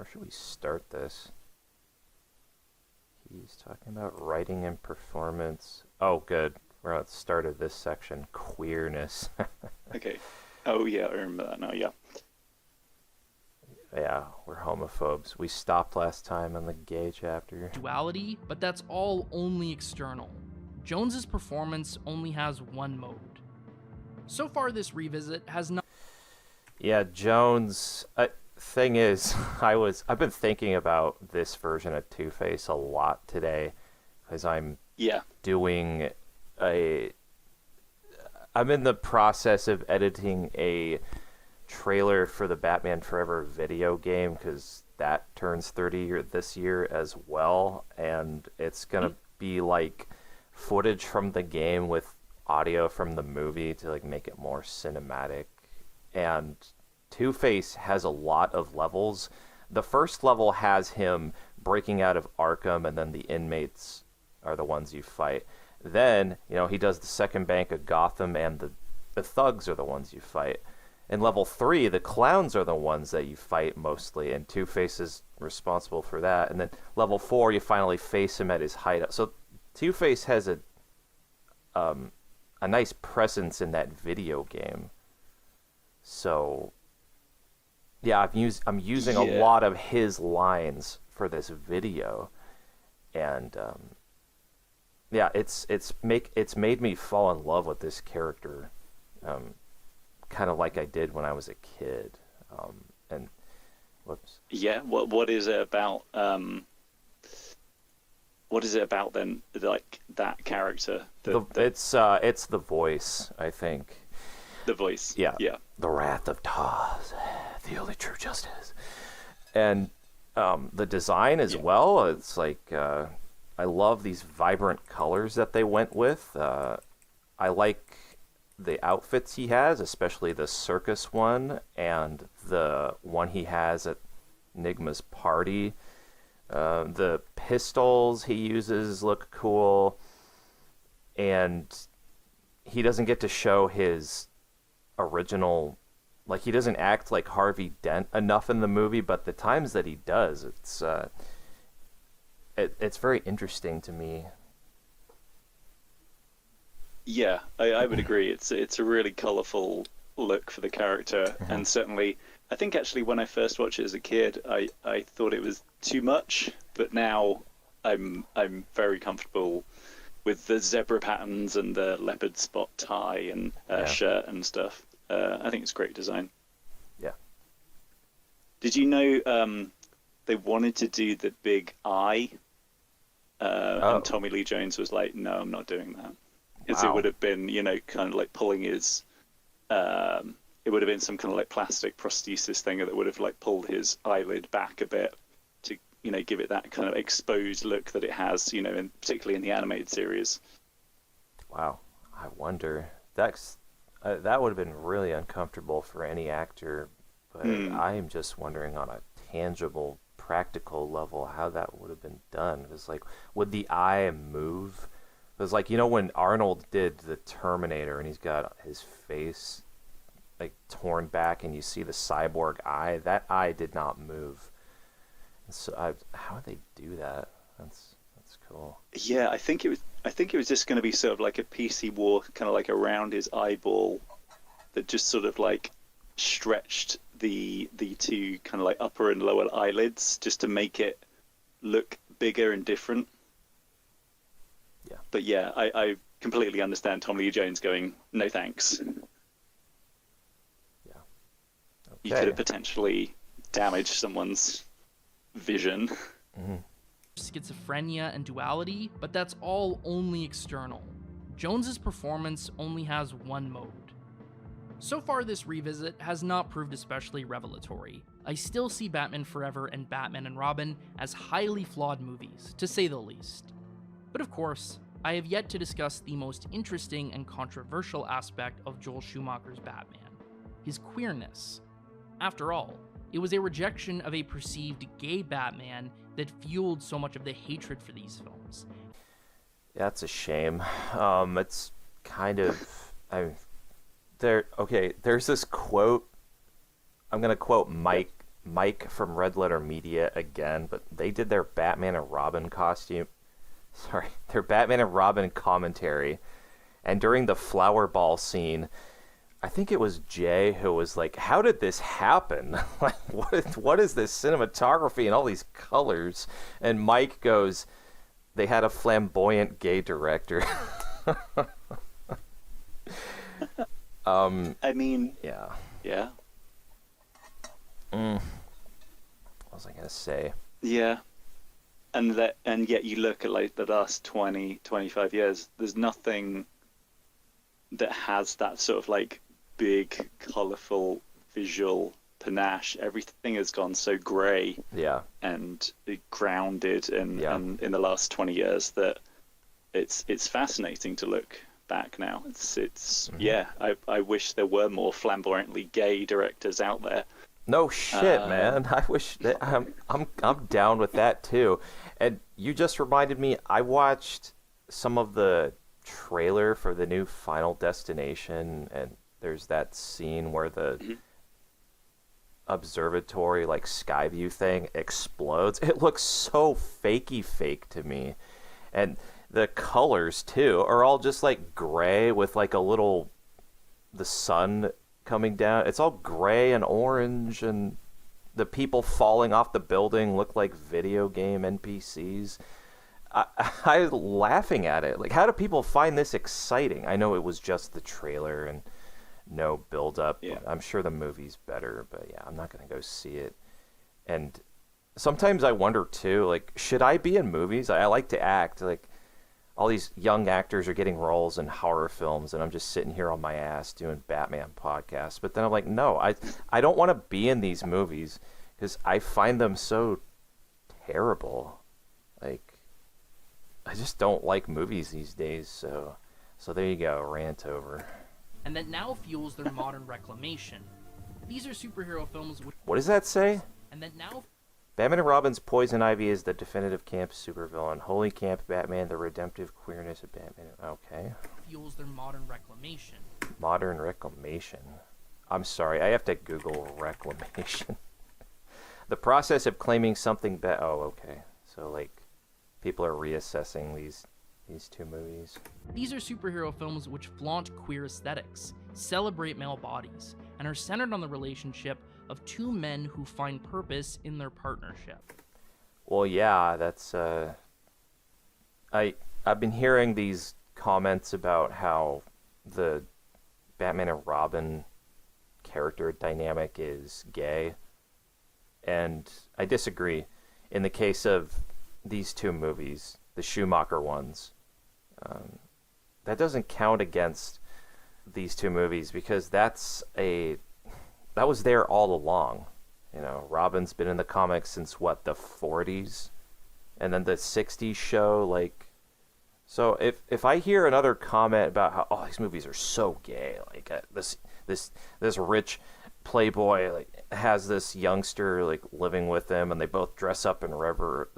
Where should we start this? He's talking about writing and performance. Oh, good. We're at the start of this section. Queerness. Okay. Oh, yeah, I remember that now, yeah. Yeah, we're homophobes. We stopped last time on the gay chapter. Duality, but that's all only external. Jones's performance only has one mode. So far, this revisit has not. Yeah, Jones. Thing is, I've been thinking about this version of Two-Face a lot today, because I'm doing I'm in the process of editing a trailer for the Batman Forever video game, because that turns 30 this year as well, and it's gonna be like footage from the game with audio from the movie to like make it more cinematic. And Two-Face has a lot of levels. The first level has him breaking out of Arkham, and then the inmates are the ones you fight. Then, he does the second bank of Gotham, and the thugs are the ones you fight. In level 3, the clowns are the ones that you fight mostly, and Two-Face is responsible for that. And then level 4, you finally face him at his hideout. So Two-Face has a nice presence in that video game. So, yeah, I'm using a lot of his lines for this video, and yeah, it's made me fall in love with this character, kind of like I did when I was a kid. And whoops. Yeah. What is it about? What is it about then? Like that character? It's the voice, I think. The voice. Yeah. Yeah. The wrath of Taz, the only true justice, and the design as well. It's like I love these vibrant colors that they went with. I like the outfits he has, especially the circus one and the one he has at Enigma's party. The pistols he uses look cool, and he doesn't get to show his original, like, he doesn't act like Harvey Dent enough in the movie, but the times that he does, it's very interesting to me. Yeah, I would agree. It's a really colourful look for the character, and certainly, I think actually when I first watched it as a kid, I thought it was too much, but now I'm very comfortable with the zebra patterns and the leopard spot tie and shirt and stuff. I think it's great design. Yeah. Did you know they wanted to do the big eye? And Tommy Lee Jones was like, "No, I'm not doing that." Because it would have been, kind of like pulling his. It would have been some kind of like plastic prosthesis thing that would have like pulled his eyelid back a bit to, give it that kind of exposed look that it has, particularly in the animated series. Wow, I wonder. That would have been really uncomfortable for any actor, but I am just wondering on a tangible, practical level how that would have been done. Because, like, would the eye move? Because, like, when Arnold did the Terminator and he's got his face, like, torn back and you see the cyborg eye, that eye did not move. And so, how would they do that? That's cool. Yeah, I think it was just going to be sort of like a PC war, kind of like around his eyeball, that just sort of like stretched the two kind of like upper and lower eyelids just to make it look bigger and different. Yeah. But yeah, I completely understand Tommy Lee Jones going, no thanks. Yeah. Okay. You could have potentially damaged someone's vision. Mm-hmm. Schizophrenia and duality, but that's all only external. Jones's performance only has one mode. So far, this revisit has not proved especially revelatory. I still see Batman Forever and Batman and Robin as highly flawed movies, to say the least. But of course, I have yet to discuss the most interesting and controversial aspect of Joel Schumacher's Batman, his queerness. After all, it was a rejection of a perceived gay Batman that fueled so much of the hatred for these films. That's a shame. It's kind of... there's this quote. I'm going to quote Mike Mike from Red Letter Media again, but they did their Batman and Robin their Batman and Robin commentary. And during the flower ball scene, I think it was Jay who was like, how did this happen? Like, what is this cinematography and all these colors? And Mike goes, they had a flamboyant gay director. I mean, yeah. Yeah. What was I going to say? Yeah. And yet you look at like the last 20, 25 years, there's nothing that has that sort of like big, colourful visual panache. Everything has gone so grey, and grounded in the last 20 years that it's fascinating to look back now. It's I wish there were more flamboyantly gay directors out there. No shit, man. I wish that I'm down with that too. And you just reminded me, I watched some of the trailer for the new Final Destination, and there's that scene where the observatory, like Skyview thing, explodes. It looks so fakey fake to me. And the colors too are all just like gray with like the sun coming down. It's all gray and orange, and the people falling off the building look like video game NPCs. I laughing at it. Like, how do people find this exciting? I know it was just the trailer and no build up. Yeah. I'm sure the movie's better, but yeah, I'm not going to go see it. And sometimes I wonder too, like, should I be in movies? I like to act. Like, all these young actors are getting roles in horror films, and I'm just sitting here on my ass doing Batman podcasts. But then I'm like, no, I don't want to be in these movies because I find them so terrible. Like, I just don't like movies these days. So there you go, rant over. And that now fuels their modern reclamation. These are superhero films which... What does that say? And that now... Batman and Robin's Poison Ivy is the definitive camp supervillain. Holy Camp Batman, the redemptive queerness of Batman. Okay. Fuels their modern reclamation. Modern reclamation. I'm sorry, I have to Google reclamation. The process of claiming something oh, okay. So, like, people are reassessing these two movies. These are superhero films which flaunt queer aesthetics, celebrate male bodies, and are centered on the relationship of two men who find purpose in their partnership. Well, yeah, that's I've been hearing these comments about how the Batman and Robin character dynamic is gay, and I disagree. In the case of these two movies, the Schumacher ones, that doesn't count against these two movies because that was there all along. You know, Robin's been in the comics since what, the 40s, and then the 60s show. Like, so if I hear another comment about how these movies are so gay, like this rich playboy like has this youngster like living with him, and they both dress up in rubber.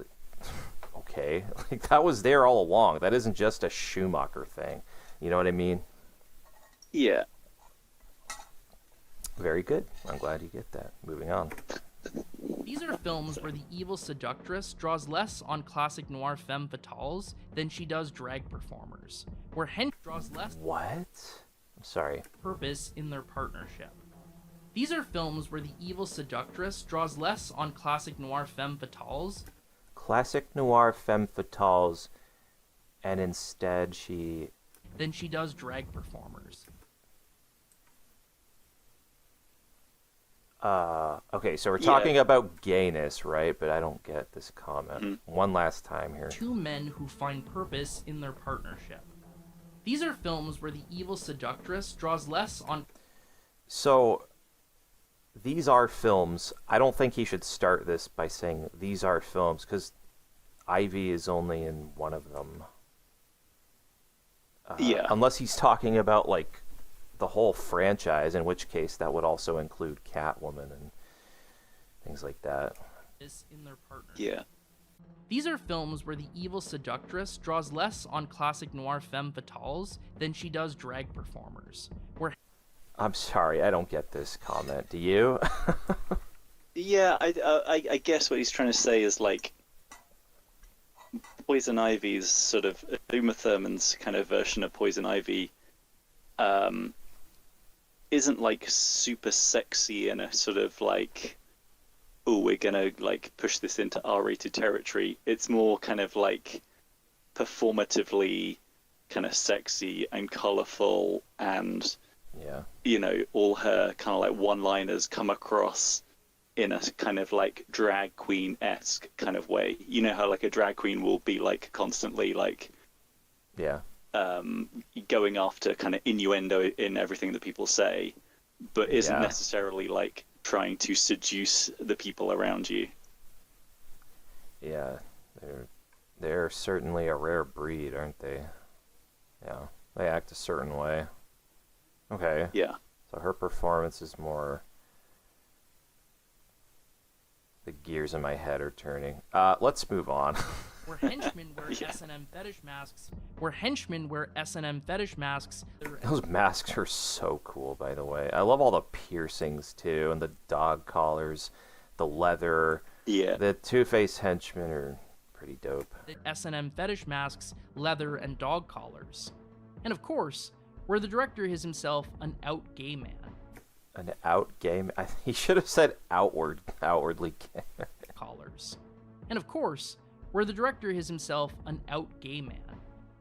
Okay, like that was there all along. That isn't just a Schumacher thing. You know what I mean? Yeah. Very good. I'm glad you get that. Moving on. These are films where the evil seductress draws less on classic noir femme fatales than she does drag performers, where Henry draws less What? I'm sorry. purpose in their partnership. These are films where the evil seductress draws less on classic noir femme fatales Classic noir femme fatales, and instead than she does drag performers. Okay, so we're talking about gayness, right? But I don't get this comment. Mm-hmm. One last time here. Two men who find purpose in their partnership. These are films where the evil seductress draws less on... So, these are films. I don't think he should start this by saying these are films, because Ivy is only in one of them. Unless he's talking about, like, the whole franchise, in which case that would also include Catwoman and things like that. in their partnership. Yeah. These are films where the evil seductress draws less on classic noir femme fatales than she does drag performers. Where I'm sorry, I don't get this comment. Do you? Yeah, I guess what he's trying to say is like Poison Ivy's sort of Uma Thurman's kind of version of Poison Ivy um, isn't like super sexy and a sort of like, oh, we're gonna like push this into R-rated territory. It's more kind of like performatively kind of sexy and colorful, and Yeah. all her kind of like one-liners come across in a kind of like drag queen-esque kind of way. You know how like a drag queen will be like constantly like Yeah. going after kind of innuendo in everything that people say, but isn't Yeah. necessarily like trying to seduce the people around you. Yeah. They're certainly a rare breed, aren't they? Yeah. They act a certain way. Okay. Yeah. So her performance is more. The gears in my head are turning. Let's move on. Where henchmen wear Yeah. S&M fetish masks. Where henchmen wear S&M fetish masks. Those masks are so cool, by the way. I love all the piercings too, and the dog collars, the leather. Yeah. The Two-Face henchmen are pretty dope. S&M fetish masks, leather, and dog collars. And of course, where the director is himself an out gay man. An out game. He should have said outwardly gay. Collars. And of course, where the director is himself an out gay man.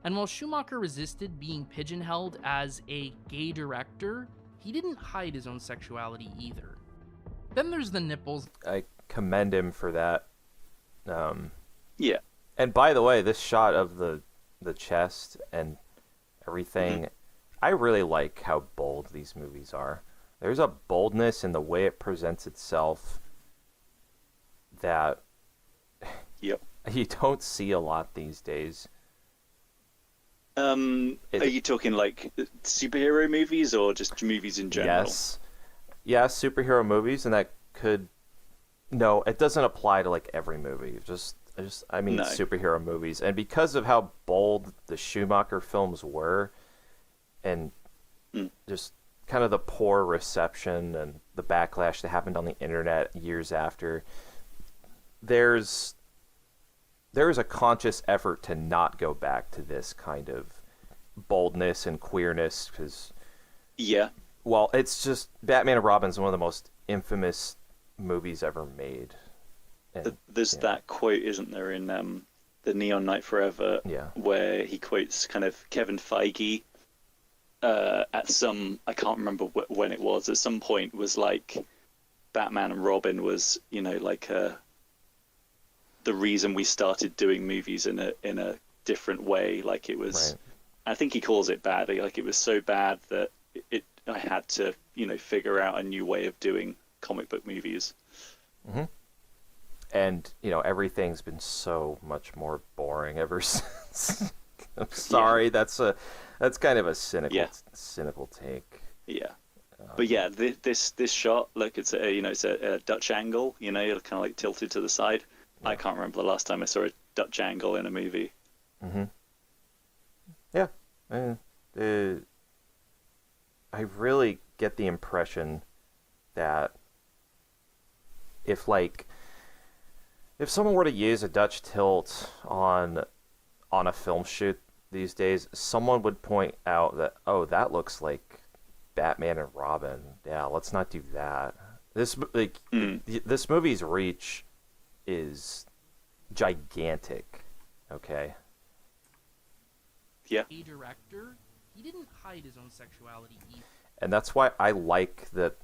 And while Schumacher resisted being pigeonholed as a gay director, he didn't hide his own sexuality either. Then there's the nipples. I commend him for that. Yeah. And by the way, this shot of the chest and everything, I really like how bold these movies are. There's a boldness in the way it presents itself that Yep. you don't see a lot these days. Are you talking like superhero movies or just movies in general? Yes. Yeah, superhero movies, and that could... No, it doesn't apply to like every movie. I mean No. superhero movies. And because of how bold the Schumacher films were, and just kind of the poor reception and the backlash that happened on the internet years after, there's a conscious effort to not go back to this kind of boldness and queerness, because Yeah. well, it's just Batman and Robin's one of the most infamous movies ever made. And, There's that quote, isn't there, in the Neon Night Forever, Yeah. where he quotes kind of Kevin Feige at some, I can't remember when it was, at some point was like Batman and Robin was, like the reason we started doing movies in a different way. Like it was, Right. I think he calls it bad. Like it was so bad that I had to, figure out a new way of doing comic book movies. And everything's been so much more boring ever since. I'm sorry, that's kind of a cynical take. Yeah. But yeah, this shot, look, it's a Dutch angle, kind of like tilted to the side. Yeah. I can't remember the last time I saw a Dutch angle in a movie. Yeah. I really get the impression that if someone were to use a Dutch tilt on a film shoot these days, someone would point out that, oh, that looks like Batman and Robin. Yeah, let's not do that. This movie's reach is gigantic. Okay. Yeah. A director, he didn't hide his own sexuality either. And that's why I like the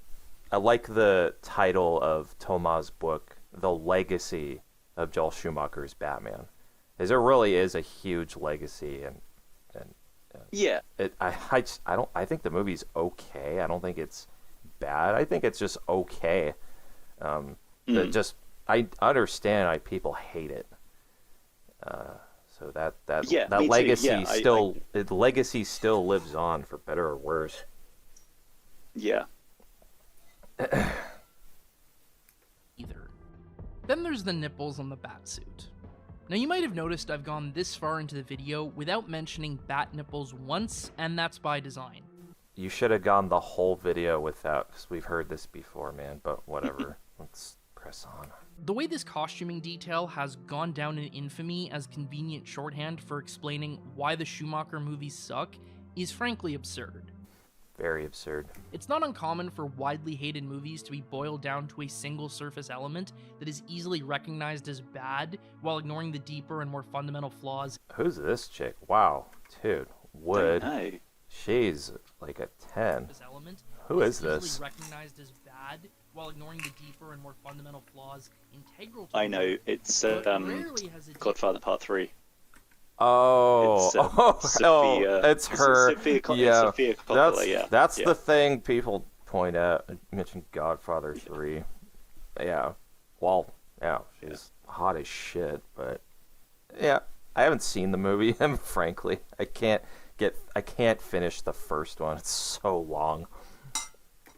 title of Thomas' book, The Legacy of Joel Schumacher's Batman. Because there really is a huge legacy, and Yeah. I think the movie's okay. I don't think it's bad. I think it's just okay. I understand why people hate it. So that me too. legacy Yeah, the legacy still lives on, for better or worse. Yeah. Either. Then there's the nipples on the bat-suit. Now you might have noticed I've gone this far into the video without mentioning bat-nipples once, and that's by design. You should have gone the whole video without, because we've heard this before, man, but whatever. Let's press on. The way this costuming detail has gone down in infamy as convenient shorthand for explaining why the Schumacher movies suck is frankly absurd. Very absurd. It's not uncommon for widely hated movies to be boiled down to a single surface element that is easily recognized as bad while ignoring the deeper and more fundamental flaws. Who's this chick? Wow, dude. Wood. Don't know. She's like a 10. This element Who is easily this? recognized as bad while ignoring the deeper and more fundamental flaws integral to I the know. work, It's but rarely has it Godfather Part 3. Oh, It's, Sophia. it's her. It's yeah, Sophia Coppola, that's yeah. that's Yeah. the thing people point out. You mentioned Godfather 3. Yeah, well, yeah, she's hot as shit, but yeah, I haven't seen the movie, and frankly, I can't finish the first one. It's so long.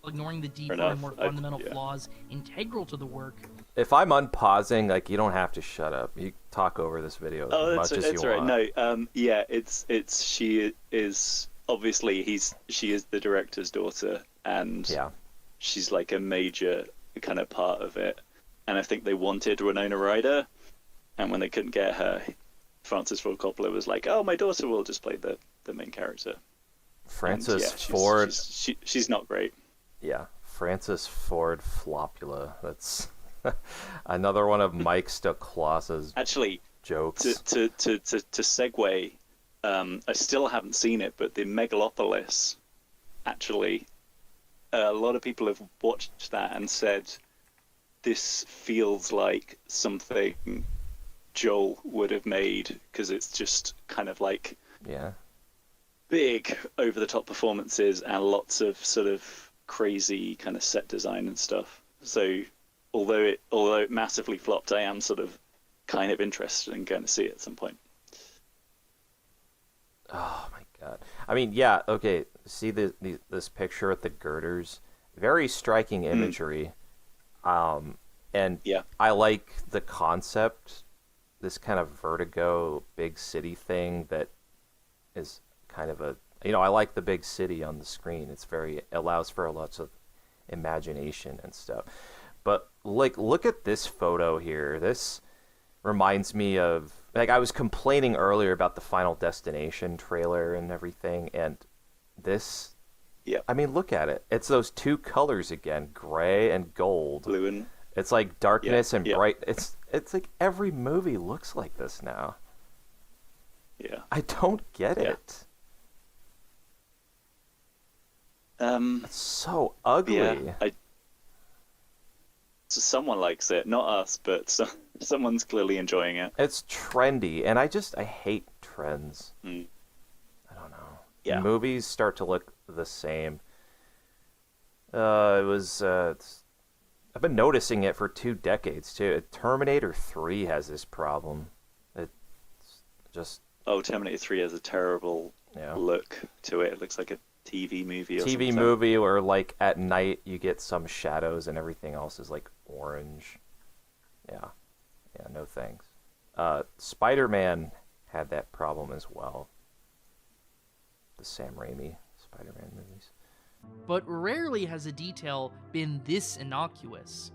ignoring the deeper enough. and more fundamental flaws integral to the work. If I'm unpausing, like, you don't have to shut up. You talk over this video as much as you right. want. No, yeah, it's she is obviously she is the director's daughter, and Yeah. she's like a major kind of part of it. And I think they wanted Winona Ryder, and when they couldn't get her, Francis Ford Coppola was like, "Oh, my daughter will just play the main character." Francis And, Ford. She's not great. Yeah, Francis Ford Flopula. That's another one of Mike Stoklaus's Actually, jokes. to segue, I still haven't seen it, but the Megalopolis, actually, a lot of people have watched that and said this feels like something Joel would have made, because it's just kind of like Yeah. big over-the-top performances and lots of sort of crazy kind of set design and stuff. So although it massively flopped, I am sort of kind of interested in going to see it at some point. Oh my god. I mean, yeah. Okay. See this picture with the girders. Very striking imagery. And Yeah. I like the concept. This kind of Vertigo big city thing that is kind of a, I like the big city on the screen. It allows for lots of imagination and stuff. But like, look at this photo here. This reminds me of, like, I was complaining earlier about the Final Destination trailer and everything, and this, Yeah. I mean, look at it. It's those two colors again, gray and gold. Blue and It's like darkness and yeah. bright. It's like every movie looks like this now. yeah. I don't get Yeah. it. It's so ugly. Yeah. So someone likes it, not us, but someone's clearly enjoying it. It's trendy, and I hate trends. Mm. I don't know. Yeah. Movies start to look the same. I've been noticing it for 2 decades too. Terminator 3 has this problem. It's just Terminator 3 has a terrible look to it. It looks like a TV movie or TV something. movie where, like, at night you get some shadows and everything else is like orange. Yeah, no thanks. Spider-Man had that problem as well. The Sam Raimi Spider-Man movies. But rarely has a detail been this innocuous.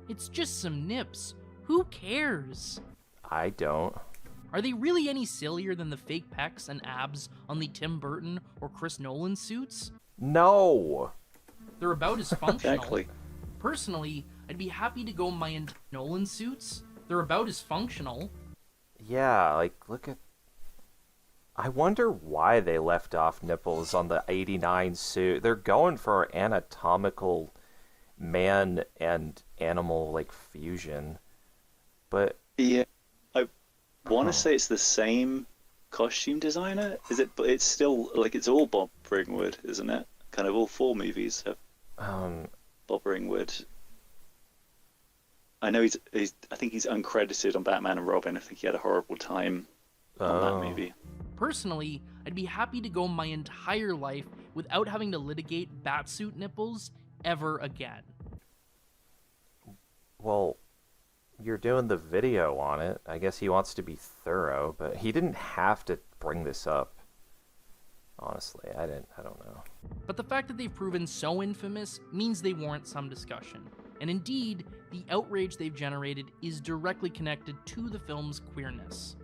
It's just some nips. Who cares? I don't. Are they really any sillier than the fake pecs and abs on the Tim Burton or Chris Nolan suits? No. They're about as functional. Exactly. Personally, I'd be happy to go my Nolan suits. They're about as functional. Yeah, like, look at... I wonder why they left off nipples on the 89 suit. They're going for anatomical man and animal, like, fusion. But... Yeah. I want to say it's the same costume designer. Is it? But it's still, like, it's all Bob Ringwood, isn't it? Kind of all 4 movies have Bob Ringwood. I know I think he's uncredited on Batman and Robin. I think he had a horrible time on that movie. Personally, I'd be happy to go my entire life without having to litigate batsuit nipples ever again. Well, you're doing the video on it. I guess he wants to be thorough, but he didn't have to bring this up. Honestly, I don't know. But the fact that they've proven so infamous means they warrant some discussion. and indeed, the outrage they've generated is directly connected to the film's queerness.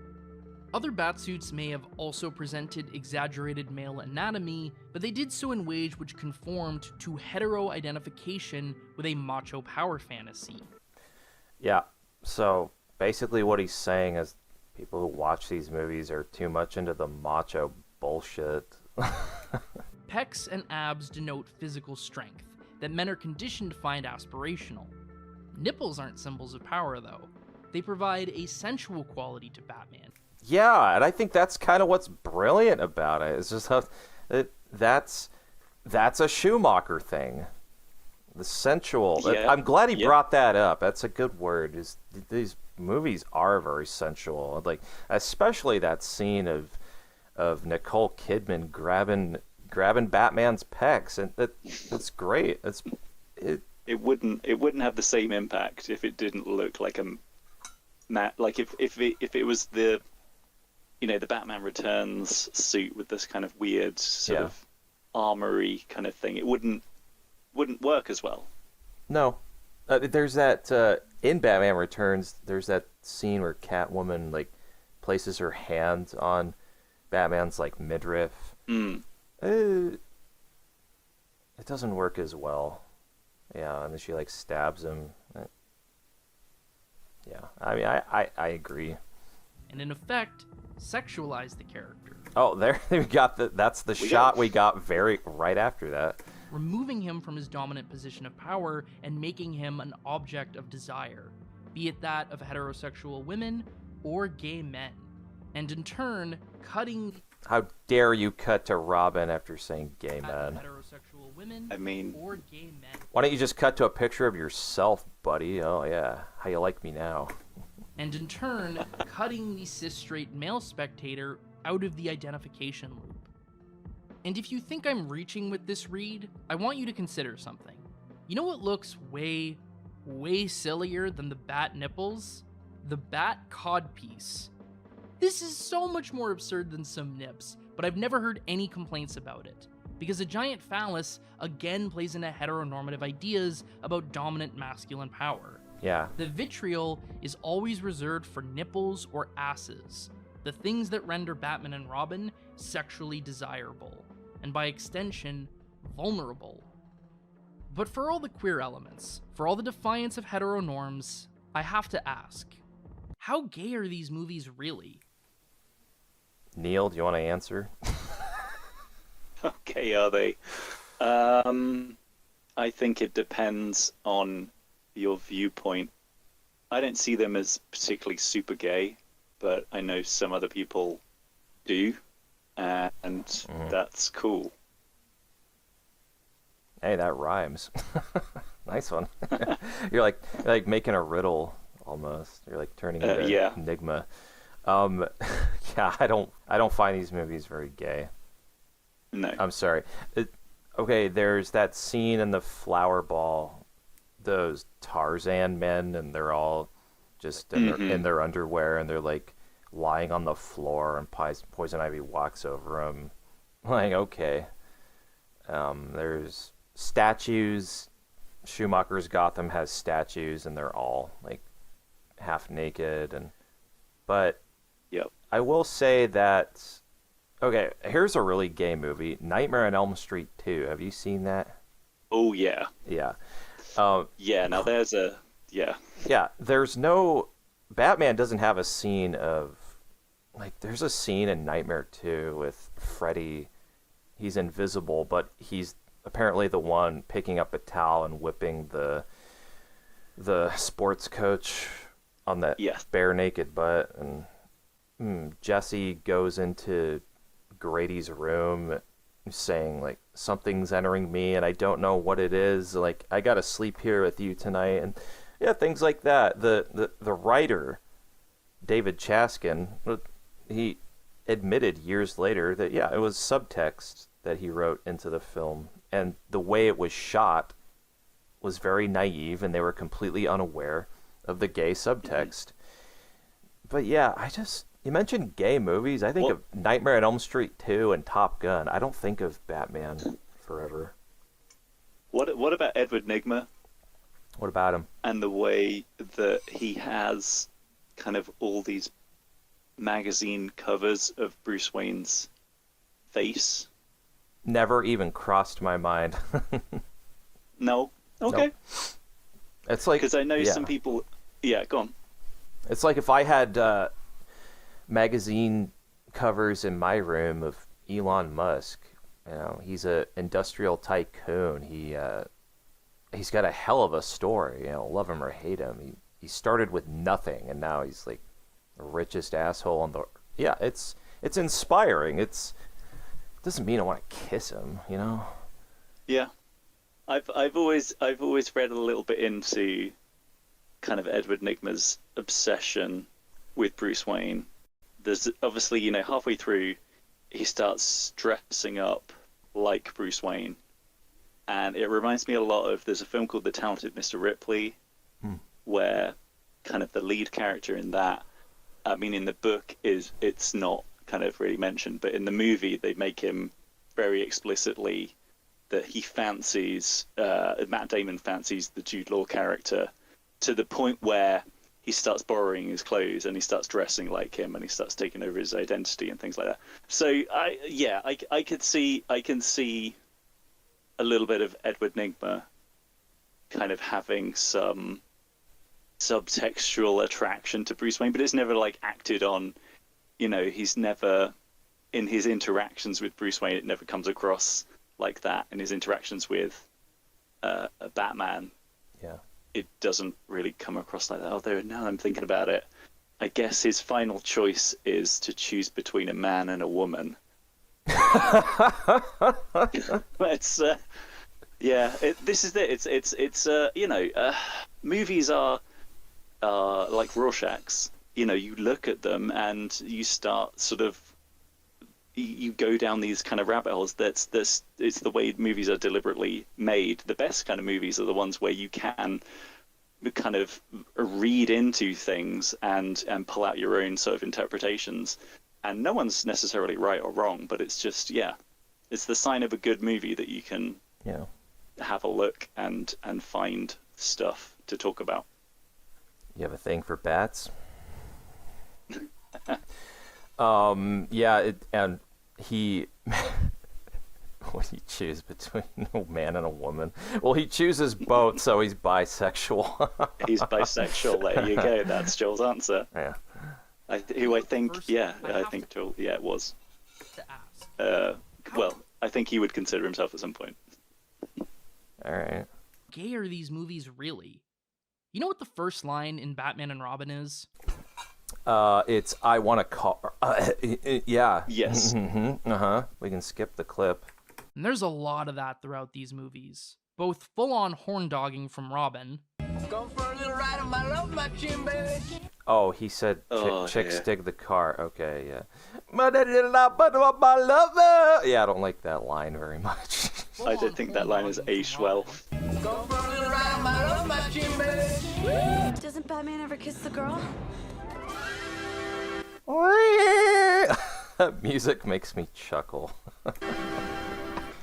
Other Batsuits may have also presented exaggerated male anatomy, but they did so in ways which conformed to hetero-identification with a macho power fantasy. Yeah, so basically what he's saying is people who watch these movies are too much into the macho bullshit. Pecs and abs denote physical strength that men are conditioned to find aspirational. Nipples aren't symbols of power, though. They provide a sensual quality to Batman. Yeah, and I think that's kind of what's brilliant about it. It's just how that's a Schumacher thing. The sensual. Yeah. I'm glad he brought that up. That's a good word. These movies are very sensual. Like, especially that scene of Nicole Kidman grabbing Batman's pecs, and that's great. It wouldn't have the same impact if it didn't look like a like if it was the the Batman Returns suit with this kind of weird sort of armory kind of thing. It wouldn't work as well. No. There's that in Batman Returns, there's that scene where Catwoman like places her hand on Batman's like midriff. It doesn't work as well. Yeah, and then she like stabs him. Yeah, I mean, I agree. And in effect, sexualize the character. Oh, there we got that's the shot we got very right after that. Removing him from his dominant position of power and making him an object of desire, be it that of heterosexual women or gay men. And in turn, cutting... How dare you cut to Robin after saying gay men? Heterosexual women I mean... or gay men. Why don't you just cut to a picture of yourself, buddy? Oh, yeah. How you like me now? And in turn, cutting the cis-straight male spectator out of the identification loop. And if you think I'm reaching with this read, I want you to consider something. You know what looks way, way sillier than the bat-nipples? The bat codpiece. This is so much more absurd than some nips, but I've never heard any complaints about it. Because a giant phallus again plays into heteronormative ideas about dominant masculine power. Yeah. The vitriol is always reserved for nipples or asses, the things that render Batman and Robin sexually desirable, and by extension, vulnerable. But for all the queer elements, for all the defiance of heteronorms, I have to ask, how gay are these movies really? Neil, do you want to answer? Okay, are they? I think it depends on your viewpoint. I don't see them as particularly super gay, but I know some other people do, and that's cool. Hey, that rhymes. Nice one. You're like making a riddle almost. You're like turning it into enigma. Yeah, I don't find these movies very gay. No. I'm sorry. Okay, there's that scene in the flower ball, those Tarzan men, and they're all just in their underwear, and they're like lying on the floor, and Poison Ivy walks over them. Like, okay. There's statues. Schumacher's Gotham has statues, and they're all like half naked, but yep. I will say that. Okay, here's a really gay movie, Nightmare on Elm Street 2. Have you seen that? Oh yeah. Yeah. Yeah. Now there's a Yeah, there's no. Batman doesn't have a scene of. Like, there's a scene in Nightmare 2 with Freddy. He's invisible, but he's apparently the one picking up a towel and whipping the sports coach on that bare naked butt. And Jesse goes into Grady's room saying, like, something's entering me and I don't know what it is. Like, I gotta sleep here with you tonight. And yeah, things like that. The writer, David Chaskin, he admitted years later that, yeah, it was subtext that he wrote into the film. And the way it was shot was very naive, and they were completely unaware of the gay subtext. But yeah, you mentioned gay movies. I think of Nightmare on Elm Street 2 and Top Gun. I don't think of Batman Forever. What about Edward Nygma? What about him? And the way that he has kind of all these magazine covers of Bruce Wayne's face. Never even crossed my mind. No? Okay. Nope. It's like... Because I know some people... Yeah, go on. It's like if I had magazine covers in my room of Elon Musk. You know, he's a industrial tycoon. He's got a hell of a story. You know, love him or hate him. He started with nothing, and now he's like the richest asshole in the... Yeah, it's inspiring. It doesn't mean I want to kiss him, you know? Yeah. I've always read a little bit into kind of Edward Nygma's obsession with Bruce Wayne. There's obviously, you know, halfway through he starts dressing up like Bruce Wayne, and it reminds me a lot of, there's a film called The Talented Mr. Ripley, where kind of the lead character in that, I mean, in the book it's not kind of really mentioned, but in the movie they make him very explicitly that he fancies, Matt Damon fancies the Jude Law character to the point where he starts borrowing his clothes and he starts dressing like him and he starts taking over his identity and things like that. So I can see a little bit of Edward Nygma kind of having some subtextual attraction to Bruce Wayne, but it's never like acted on. You know, he's never, in his interactions with Bruce Wayne, it never comes across like that. In his interactions with Batman, it doesn't really come across like that. Although now I'm thinking about it, I guess his final choice is to choose between a man and a woman. It's this is it. It's you know, movies are like Rorschachs. You know, you look at them and you start sort of, you go down these kind of rabbit holes. It's the way movies are deliberately made. The best kind of movies are the ones where you can kind of read into things and pull out your own sort of interpretations. And no one's necessarily right or wrong, but it's just, it's the sign of a good movie that you can have a look and find stuff to talk about. You have a thing for bats? And he what do you choose between a man and a woman? Well, he chooses both, so he's bisexual. He's bisexual. There you go. That's Joel's answer. Yeah. I think Joel. Yeah, it was. Well, I think he would consider himself at some point. All right. Gay are these movies really? You know what the first line in Batman and Robin is? It's I want a car. Yeah. Yes. We can skip the clip. And there's a lot of that throughout these movies. Both full-on horn-dogging from Robin. Go for a little ride on my love machine, baby. Oh, he said chicks yeah. dig the car. Okay, yeah. Yeah, I don't like that line very much. I don't think that line is aged well. Go for a little ride on my love machine, baby. Doesn't Batman ever kiss the girl? That music makes me chuckle.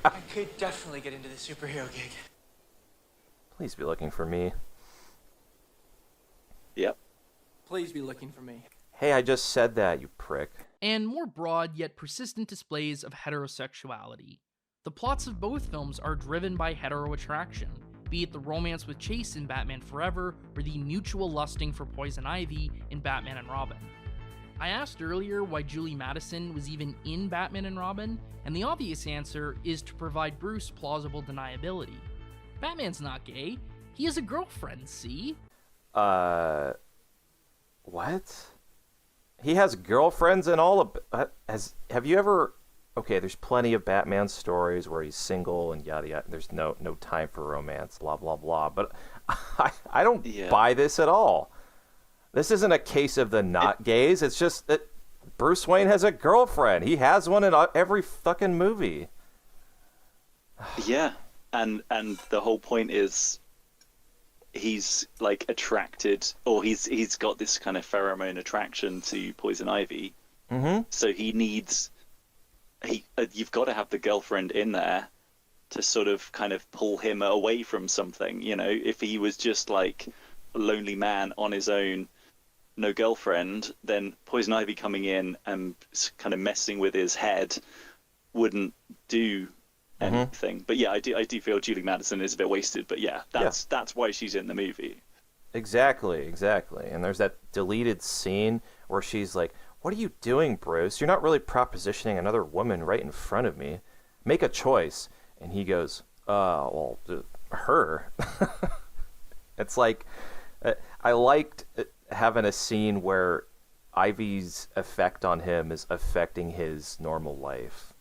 I could definitely get into the superhero gig. Please be looking for me. Yep. Please be looking for me. Hey, I just said that, you prick. And more broad yet persistent displays of heterosexuality. The plots of both films are driven by hetero-attraction, be it the romance with Chase in Batman Forever or the mutual lusting for Poison Ivy in Batman and Robin. I asked earlier why Julie Madison was even in Batman and Robin, and the obvious answer is to provide Bruce plausible deniability. Batman's not gay. He has a girlfriend, see? What? He has girlfriends and all of... Have you ever... Okay, there's plenty of Batman stories where he's single and yada yada. There's no time for romance, blah, blah, blah. But I don't buy this at all. This isn't a case of the not gays. It's just that Bruce Wayne has a girlfriend. He has one in every fucking movie. Yeah, and the whole point is he's like attracted, or he's got this kind of pheromone attraction to Poison Ivy. Mm-hmm. So he needs you've got to have the girlfriend in there to sort of kind of pull him away from something. You know, if he was just like a lonely man on his own, no girlfriend, then Poison Ivy coming in and kind of messing with his head wouldn't do anything. But yeah, I do feel Julie Madison is a bit wasted. But yeah, that's why she's in the movie. Exactly. And there's that deleted scene where she's like, "What are you doing, Bruce? You're not really propositioning another woman right in front of me. Make a choice." And he goes, well, her. It's like, I liked having a scene where Ivy's effect on him is affecting his normal life.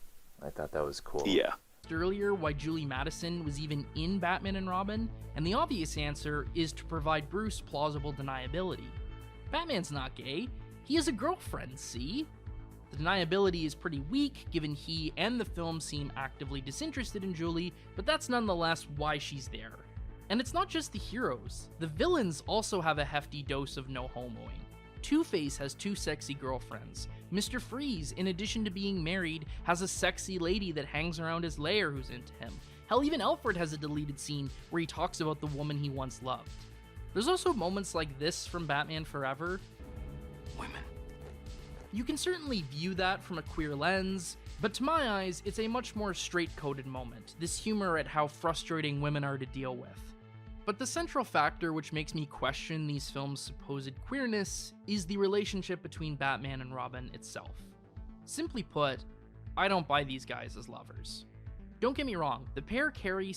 I thought that was cool. Yeah. Earlier, why Julie Madison was even in Batman and Robin, and the obvious answer is to provide Bruce plausible deniability. Batman's not gay. He has a girlfriend, see? The deniability is pretty weak, given he and the film seem actively disinterested in Julie, but that's nonetheless why she's there. And it's not just the heroes. The villains also have a hefty dose of no homoing. Two-Face has 2 sexy girlfriends. Mr. Freeze, in addition to being married, has a sexy lady that hangs around his lair who's into him. Hell, even Alfred has a deleted scene where he talks about the woman he once loved. There's also moments like this from Batman Forever. Women. You can certainly view that from a queer lens, but to my eyes, it's a much more straight-coded moment, this humor at how frustrating women are to deal with. But the central factor which makes me question these films' supposed queerness is the relationship between Batman and Robin itself. Simply put, I don't buy these guys as lovers. Don't get me wrong, the pair carry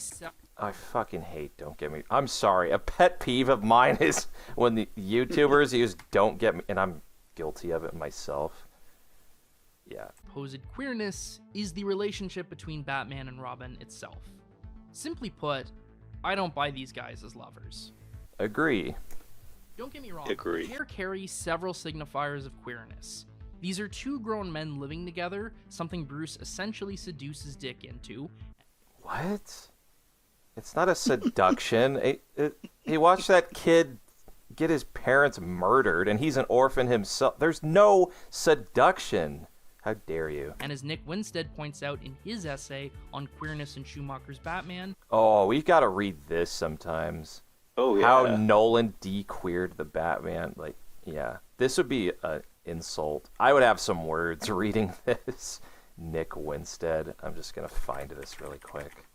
I fucking hate Don't Get Me... I'm sorry, a pet peeve of mine is when the YouTubers use Don't Get Me... And I'm guilty of it myself. Yeah. Supposed queerness is the relationship between Batman and Robin itself. Simply put, I don't buy these guys as lovers. Agree. Don't get me wrong, Agree. the pair carry several signifiers of queerness. These are 2 grown men living together, something Bruce essentially seduces Dick into. What? It's not a seduction. He watched that kid get his parents murdered, and he's an orphan himself. There's no seduction. How dare you? And as Nick Winstead points out in his essay on queerness in Schumacher's Batman... Oh, we've got to read this sometimes. Oh, yeah. How Nolan de-queered the Batman. Like, yeah. This would be an insult. I would have some words reading this. Nick Winstead. I'm just going to find this really quick.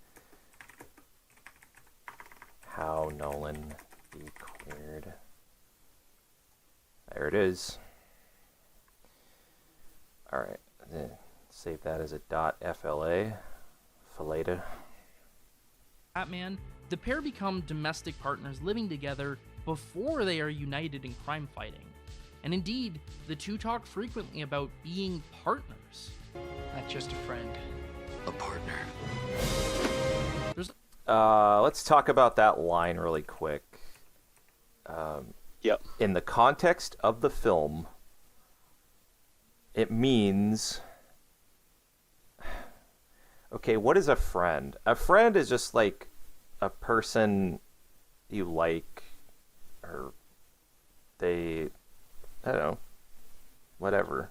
How Nolan de-queered. There it is. All right, save that as a .fla. Filleta. Batman, the pair become domestic partners living together before they are united in crime fighting. And indeed, the 2 talk frequently about being partners. Not just a friend, a partner. Let's talk about that line really quick. Yep. In the context of the film, it means... Okay, what is a friend? A friend is just like a person you like, or I don't know, whatever.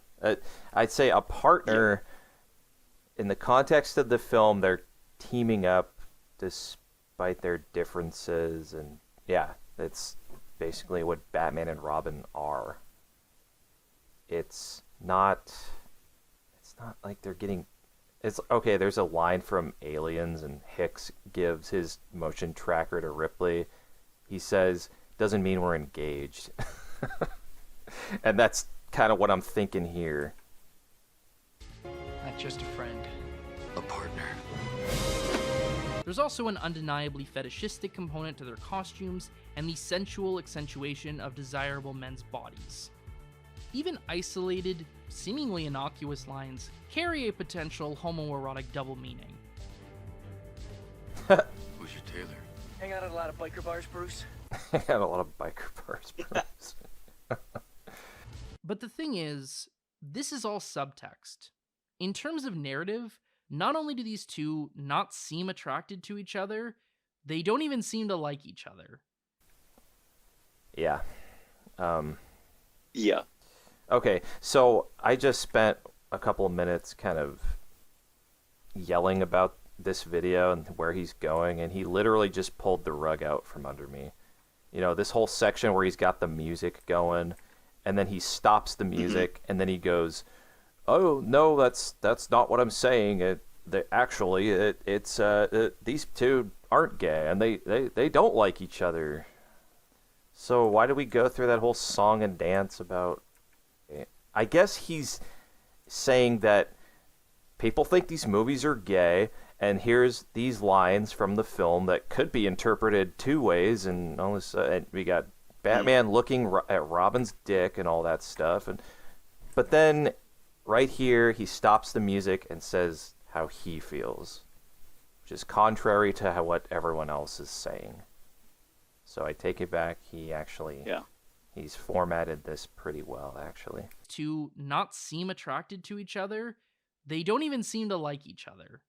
I'd say a partner, in the context of the film, they're teaming up despite their differences, and yeah, that's basically what Batman and Robin are. It's not like they're getting... It's okay, there's a line from Aliens, and Hicks gives his motion tracker to Ripley. He says, "Doesn't mean we're engaged." And that's kind of what I'm thinking here. Not just a friend, a partner. There's also an undeniably fetishistic component to their costumes and the sensual accentuation of desirable men's bodies. Even isolated, seemingly innocuous lines carry a potential homoerotic double meaning. Who's your tailor? Hang out at a lot of biker bars, Bruce. I got a lot of biker bars. But the thing is, this is all subtext. In terms of narrative, not only do these 2 not seem attracted to each other, they don't even seem to like each other. Yeah. Yeah. Okay, so I just spent a couple of minutes kind of yelling about this video and where he's going, and he literally just pulled the rug out from under me. You know, this whole section where he's got the music going, and then he stops the music, and then he goes, "Oh no, that's not what I'm saying. These two aren't gay, and they don't like each other. So why do we go through that whole song and dance about?" I guess he's saying that people think these movies are gay, and here's these lines from the film that could be interpreted two ways, and all this. And we got Batman looking at Robin's dick and all that stuff, but then right here he stops the music and says how he feels, which is contrary to what everyone else is saying. So I take it back. He's formatted this pretty well, actually. To not seem attracted to each other, they don't even seem to like each other.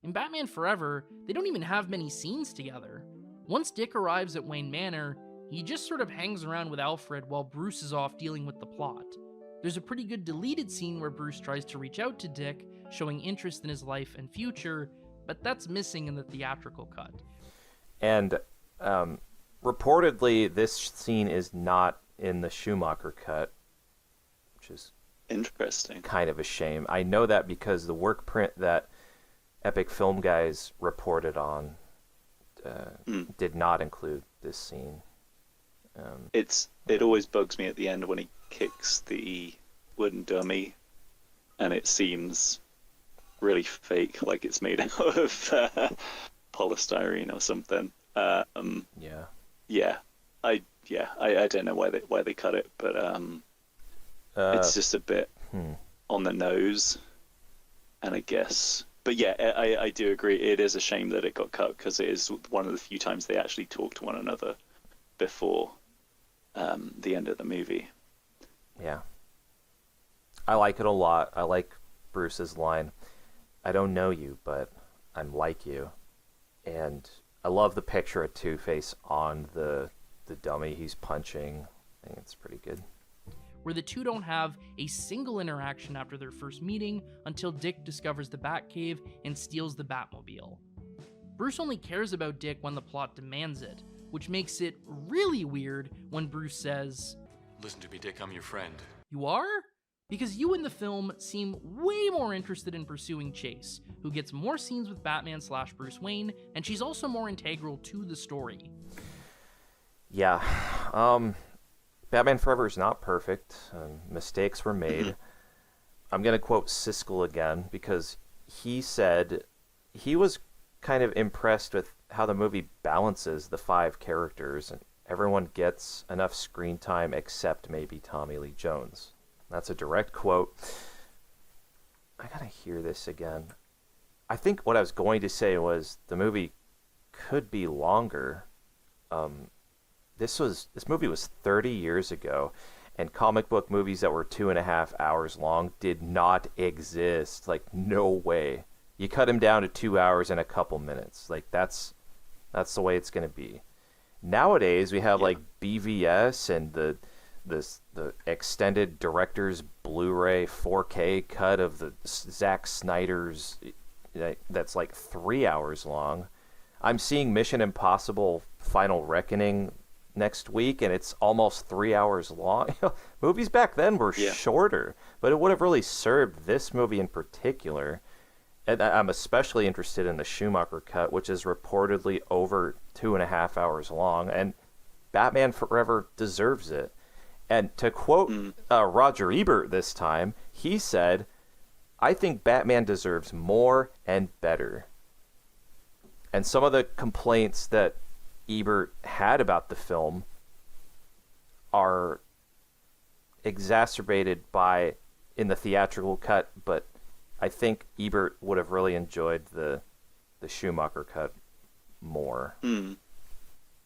In Batman Forever, they don't even have many scenes together. Once Dick arrives at Wayne Manor, he just sort of hangs around with Alfred while Bruce is off dealing with the plot. There's a pretty good deleted scene where Bruce tries to reach out to Dick, showing interest in his life and future, but that's missing in the theatrical cut. And reportedly, this scene is not in the Schumacher cut, which is interesting. Kind of a shame. I know that because the work print that Epic Film Guys reported on did not include this scene. It always bugs me at the end when he kicks the wooden dummy, and it seems really fake, like it's made out of polystyrene or something. I don't know why they cut it, but it's just a bit on the nose, and I guess. But yeah, I do agree. It is a shame that it got cut, because it is one of the few times they actually talk to one another before the end of the movie. Yeah. I like it a lot. I like Bruce's line, "I don't know you, but I'm like you." And I love the picture of Two-Face on the dummy he's punching. I think it's pretty good. Where the two don't have a single interaction after their first meeting until Dick discovers the Batcave and steals the Batmobile. Bruce only cares about Dick when the plot demands it, which makes it really weird when Bruce says, "Listen to me, Dick, I'm your friend." "You are?" Because you in the film seem way more interested in pursuing Chase, who gets more scenes with Batman/Bruce Wayne, and she's also more integral to the story. Yeah. Batman Forever is not perfect. Mistakes were made. I'm going to quote Siskel again, because he said he was kind of impressed with how the movie balances the 5 characters, and everyone gets enough screen time except maybe Tommy Lee Jones. That's a direct quote. I gotta hear this again. I think what I was going to say was the movie could be longer. This movie was 30 years ago, and comic book movies that were 2.5 hours long did not exist. Like, no way. You cut them down to 2 hours and a couple minutes. Like, that's the way it's gonna be. Nowadays we have like BVS and the extended director's Blu-ray 4K cut of the Zack Snyder's that's like 3 hours long. I'm seeing Mission Impossible Final Reckoning next week, and it's almost 3 hours long. Movies back then were shorter, but it would have really served this movie in particular. And I'm especially interested in the Schumacher cut, which is reportedly over 2.5 hours long, and Batman Forever deserves it. And to quote Roger Ebert this time, he said, "I think Batman deserves more and better." And some of the complaints that Ebert had about the film are exacerbated in the theatrical cut, but I think Ebert would have really enjoyed the Schumacher cut more.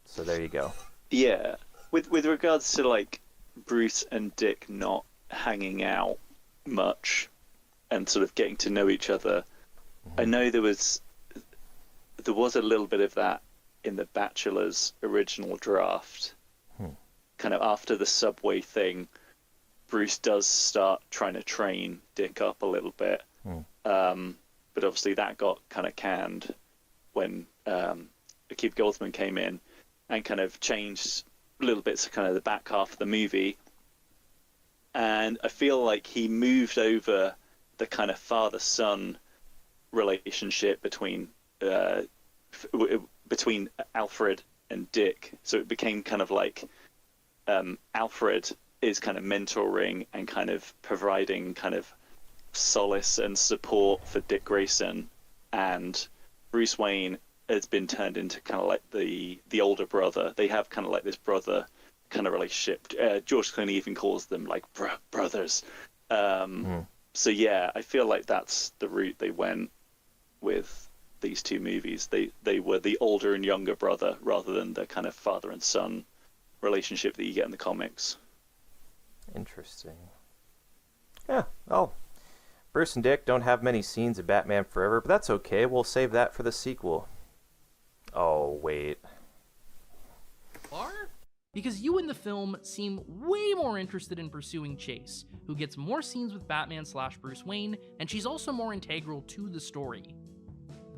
So there you go. Yeah. With regards to like Bruce and Dick not hanging out much and sort of getting to know each other, I know there was a little bit of that in the Bachelor's original draft. Kind of after the subway thing, Bruce does start trying to train Dick up a little bit. but obviously that got kind of canned when Keith Goldman came in and kind of changed little bits of kind of the back half of the movie. And I feel like he moved over the kind of father-son relationship between Alfred and Dick. So it became kind of like Alfred is kind of mentoring and kind of providing kind of solace and support for Dick Grayson, and Bruce Wayne has been turned into kind of like the older brother. They have kind of like this brother kind of relationship. George Clooney even calls them like brothers. So yeah, I feel like that's the route they went with these two movies. They were the older and younger brother rather than the kind of father and son relationship that you get in the comics. Interesting. Yeah. Oh, Bruce and Dick don't have many scenes of Batman Forever, but that's okay. We'll save that for the sequel. Oh, wait. Are? Because you in the film seem way more interested in pursuing Chase, who gets more scenes with Batman/Bruce Wayne, and she's also more integral to the story.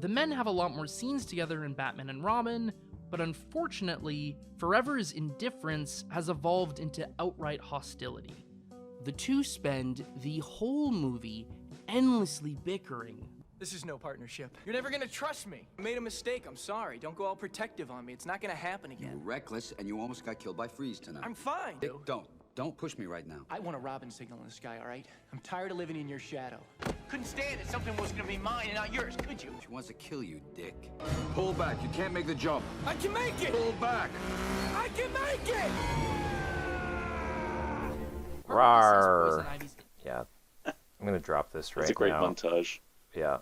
The men have a lot more scenes together in Batman and Robin, but unfortunately, Forever's indifference has evolved into outright hostility. The two spend the whole movie endlessly bickering. This is no partnership. You're never gonna trust me. I made a mistake. I'm sorry. Don't go all protective on me. It's not gonna happen You again. were reckless, and you almost got killed by Freeze tonight. I'm fine. Dick, don't push me right now. I want a Robin signal in the sky, all right? I'm tired of living in your shadow. Couldn't stand it. Something was gonna be mine and not yours, could you? She wants to kill you, Dick. Pull back. You can't make the jump. I can make it! Pull back. I can make it! Rawr. Yeah. I'm going to drop this right now. It's a great montage. Yeah.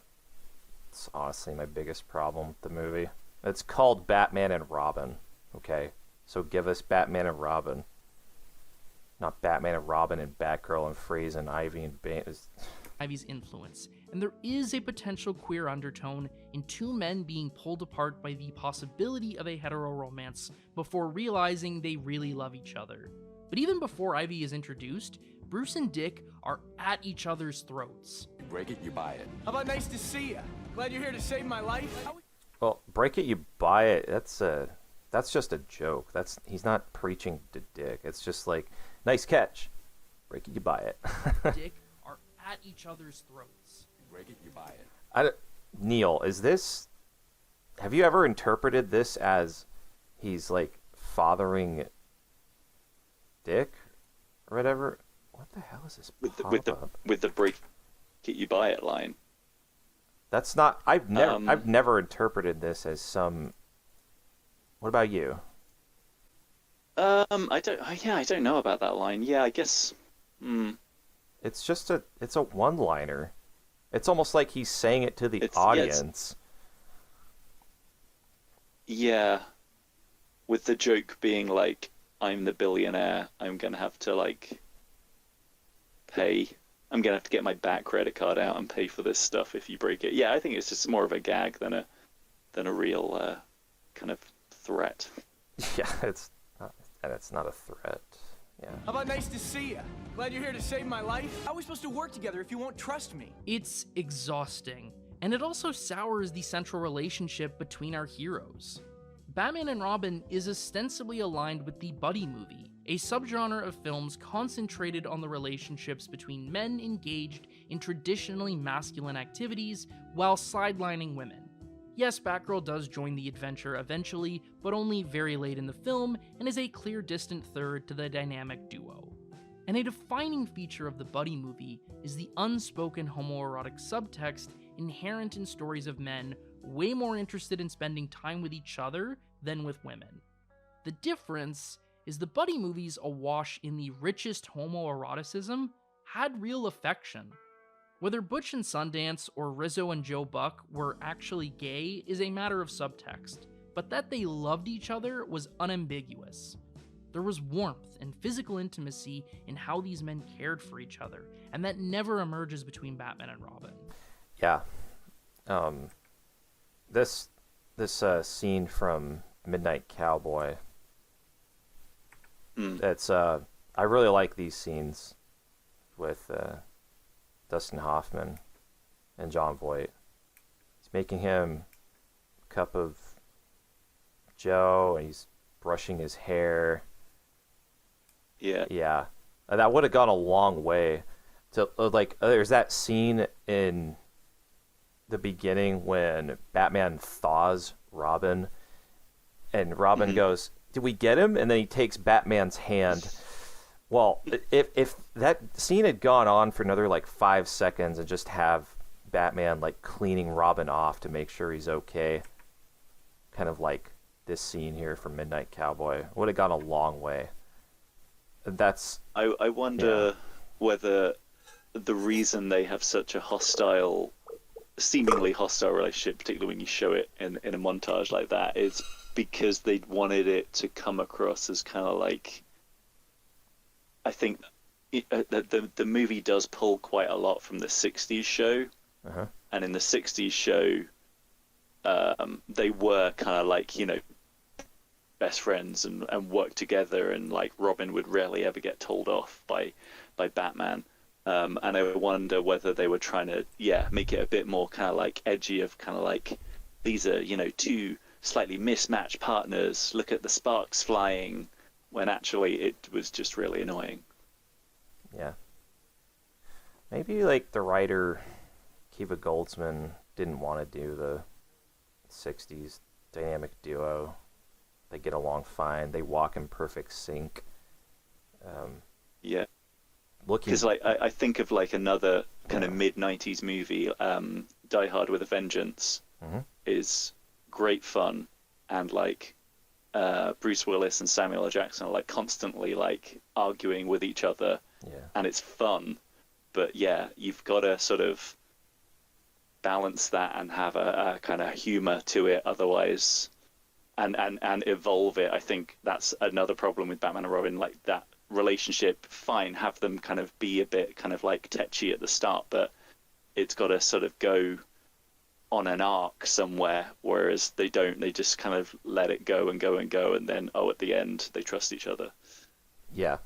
It's honestly my biggest problem with the movie. It's called Batman and Robin, okay? So give us Batman and Robin. Not Batman and Robin and Batgirl and Freeze and Ivy and Bane. Ivy's influence, and there is a potential queer undertone in two men being pulled apart by the possibility of a hetero romance before realizing they really love each other. But even before Ivy is introduced, Bruce and Dick are at each other's throats. You break it, you buy it. How about nice to see you? Glad you're here to save my life. Well, break it, you buy it. That's just a joke. He's not preaching to Dick. It's just like, nice catch. Break it, you buy it. Dick are at each other's throats. You break it, you buy it. Neil, have you ever interpreted this as he's like fathering Dick or whatever? What the hell is this With the break it you buy it line? That's not. I've never interpreted this as some. What about you? I don't know about that line. Yeah, I guess. It's just it's a one-liner. It's almost like he's saying it to the audience. Yeah, with the joke being like, I'm the billionaire. I'm gonna have to like pay. I'm gonna have to get my back credit card out and pay for this stuff if you break it. Yeah, I think it's just more of a gag than a real kind of threat. Yeah, it's not a threat. Yeah. How about nice to see you? Glad you're here to save my life. How are we supposed to work together if you won't trust me? It's exhausting, and it also sours the central relationship between our heroes. Batman and Robin is ostensibly aligned with the buddy movie, a subgenre of films concentrated on the relationships between men engaged in traditionally masculine activities while sidelining women. Yes, Batgirl does join the adventure eventually, but only very late in the film, and is a clear distant third to the dynamic duo. And a defining feature of the buddy movie is the unspoken homoerotic subtext inherent in stories of men way more interested in spending time with each other than with women. The difference is the buddy movies awash in the richest homoeroticism had real affection. Whether Butch and Sundance or Rizzo and Joe Buck were actually gay is a matter of subtext, but that they loved each other was unambiguous. There was warmth and physical intimacy in how these men cared for each other, and that never emerges between Batman and Robin. Yeah. This scene from Midnight Cowboy. It's I really like these scenes with Dustin Hoffman and Jon Voight. making him a cup of Joe, and he's brushing his hair. Yeah. Yeah. That would have gone a long way. To like, there's that scene in the beginning when Batman thaws Robin, and Robin goes, "Did we get him?" And then he takes Batman's hand. Well, if that scene had gone on for another like 5 seconds and just have Batman like cleaning Robin off to make sure he's okay, kind of like this scene here from Midnight Cowboy, would have gone a long way. That's I wonder whether the reason they have such a seemingly hostile relationship, particularly when you show it in a montage like that, is because they wanted it to come across as kind of like, I think the movie does pull quite a lot from the 60s show. And in the 60s show, they were kind of like, best friends and work together, and like Robin would rarely ever get told off by Batman. And I wonder whether they were trying to make it a bit more kind of like edgy, of kind of like, these are two slightly mismatched partners, look at the sparks flying, when actually it was just really annoying. Yeah. Maybe like the writer Kiva Goldsman didn't want to do the 60s dynamic duo. They get along fine. They walk in perfect sync. Because like I think of like another kind of mid-90s movie, Die Hard with a Vengeance, is great fun, and like Bruce Willis and Samuel L. Jackson are like constantly like arguing with each other, and it's fun. But you've got to sort of balance that and have a kind of humor to it, otherwise, and evolve it. I think that's another problem with Batman and Robin, like that relationship. Fine, have them kind of be a bit kind of like tetchy at the start, but it's got to sort of go on an arc somewhere, whereas they don't. They just kind of let it go and go and go, and then at the end they trust each other. Yeah.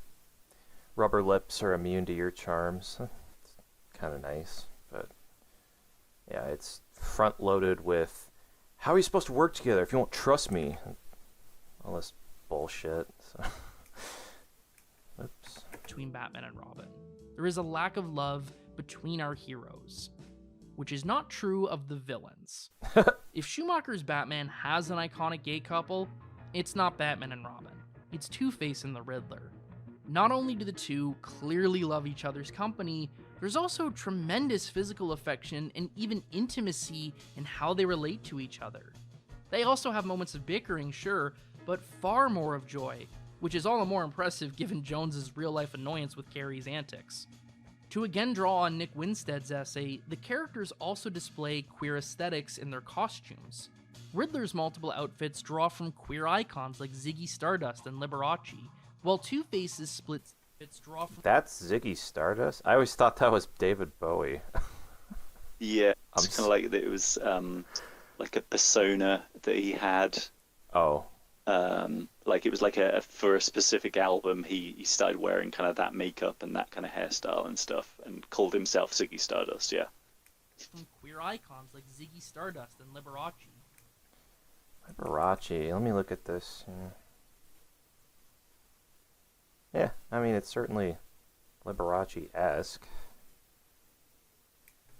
Rubber lips are immune to your charms. It's kind of nice, but yeah, it's front loaded with, how are you supposed to work together if you won't trust me? All this bullshit. So. Oops. Between Batman and Robin, there is a lack of love between our heroes, which is not true of the villains. If Schumacher's Batman has an iconic gay couple, it's not Batman and Robin. It's Two-Face and the Riddler. Not only do the two clearly love each other's company, there's also tremendous physical affection and even intimacy in how they relate to each other. They also have moments of bickering, sure, but far more of joy, which is all the more impressive given Jones's real-life annoyance with Carrie's antics. To again draw on Nick Winstead's essay, the characters also display queer aesthetics in their costumes. Riddler's multiple outfits draw from queer icons like Ziggy Stardust and Liberace, while Two-Face's split outfits draw from... That's Ziggy Stardust? I always thought that was David Bowie. Yeah, it's kind of like it was like a persona that he had. Oh. Like it was like for a specific album, he started wearing kind of that makeup and that kind of hairstyle and stuff, and called himself Ziggy Stardust. Yeah. From queer icons like Ziggy Stardust and Liberace. Liberace. Let me look at this. Yeah, I mean, it's certainly Liberace-esque.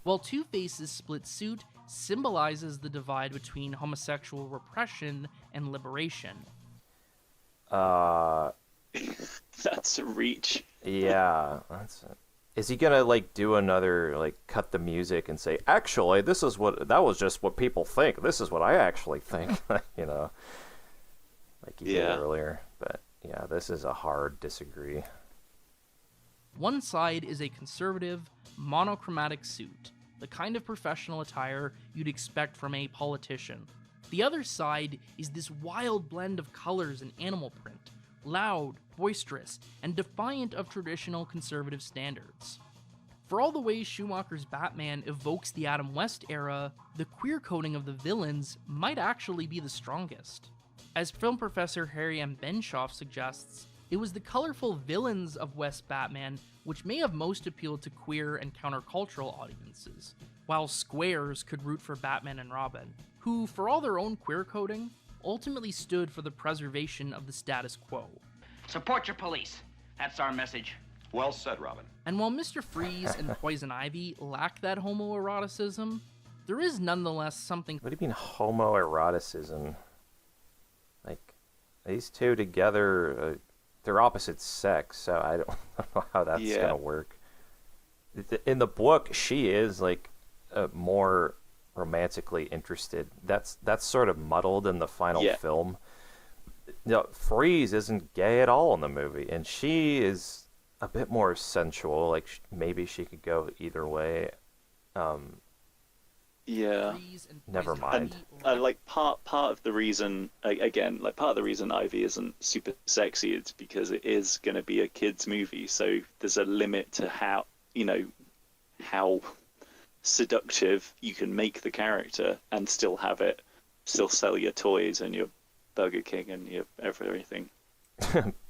While Two-Face's split suit symbolizes the divide between homosexual repression and liberation. That's a reach. Yeah, is he gonna like do another like cut the music and say, actually, that was just what people think. This is what I actually think, like he did earlier. But yeah, this is a hard disagree. One side is a conservative, monochromatic suit, the kind of professional attire you'd expect from a politician. The other side is this wild blend of colors and animal print, loud, boisterous, and defiant of traditional conservative standards. For all the ways Schumacher's Batman evokes the Adam West era, the queer coding of the villains might actually be the strongest. As film professor Harry M. Benshoff suggests, It was the colorful villains of West Batman which may have most appealed to queer and countercultural audiences, while squares could root for Batman and Robin, who, for all their own queer coding, ultimately stood for the preservation of the status quo. Support your police. That's our message. Well said, Robin. And while Mr. Freeze and Poison Ivy lack that homoeroticism, there is nonetheless something... What do you mean homoeroticism? Like, these two together, they're opposite sex, so I don't know how that's going to work. In the book, she is, like, more romantically interested. That's sort of muddled in the final film. Freeze isn't gay at all in the movie, and she is a bit more sensual. Like, maybe she could go either way. Never mind. And, like part of the reason, again, like part of the reason Ivy isn't super sexy is because it is going to be a kids movie. So there's a limit to how seductive you can make the character and still sell your toys and your Burger King and your everything.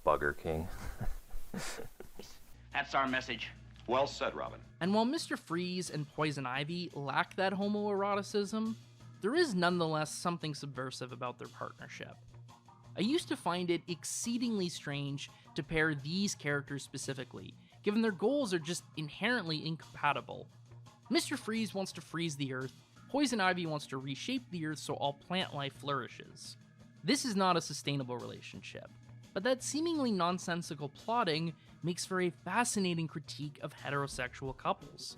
Burger King. That's our message. Well said, Robin. And while Mr. Freeze and Poison Ivy lack that homoeroticism, there is nonetheless something subversive about their partnership. I used to find it exceedingly strange to pair these characters specifically, given their goals are just inherently incompatible. Mr. Freeze wants to freeze the Earth, Poison Ivy wants to reshape the Earth so all plant life flourishes. This is not a sustainable relationship, but that seemingly nonsensical plotting makes for a fascinating critique of heterosexual couples.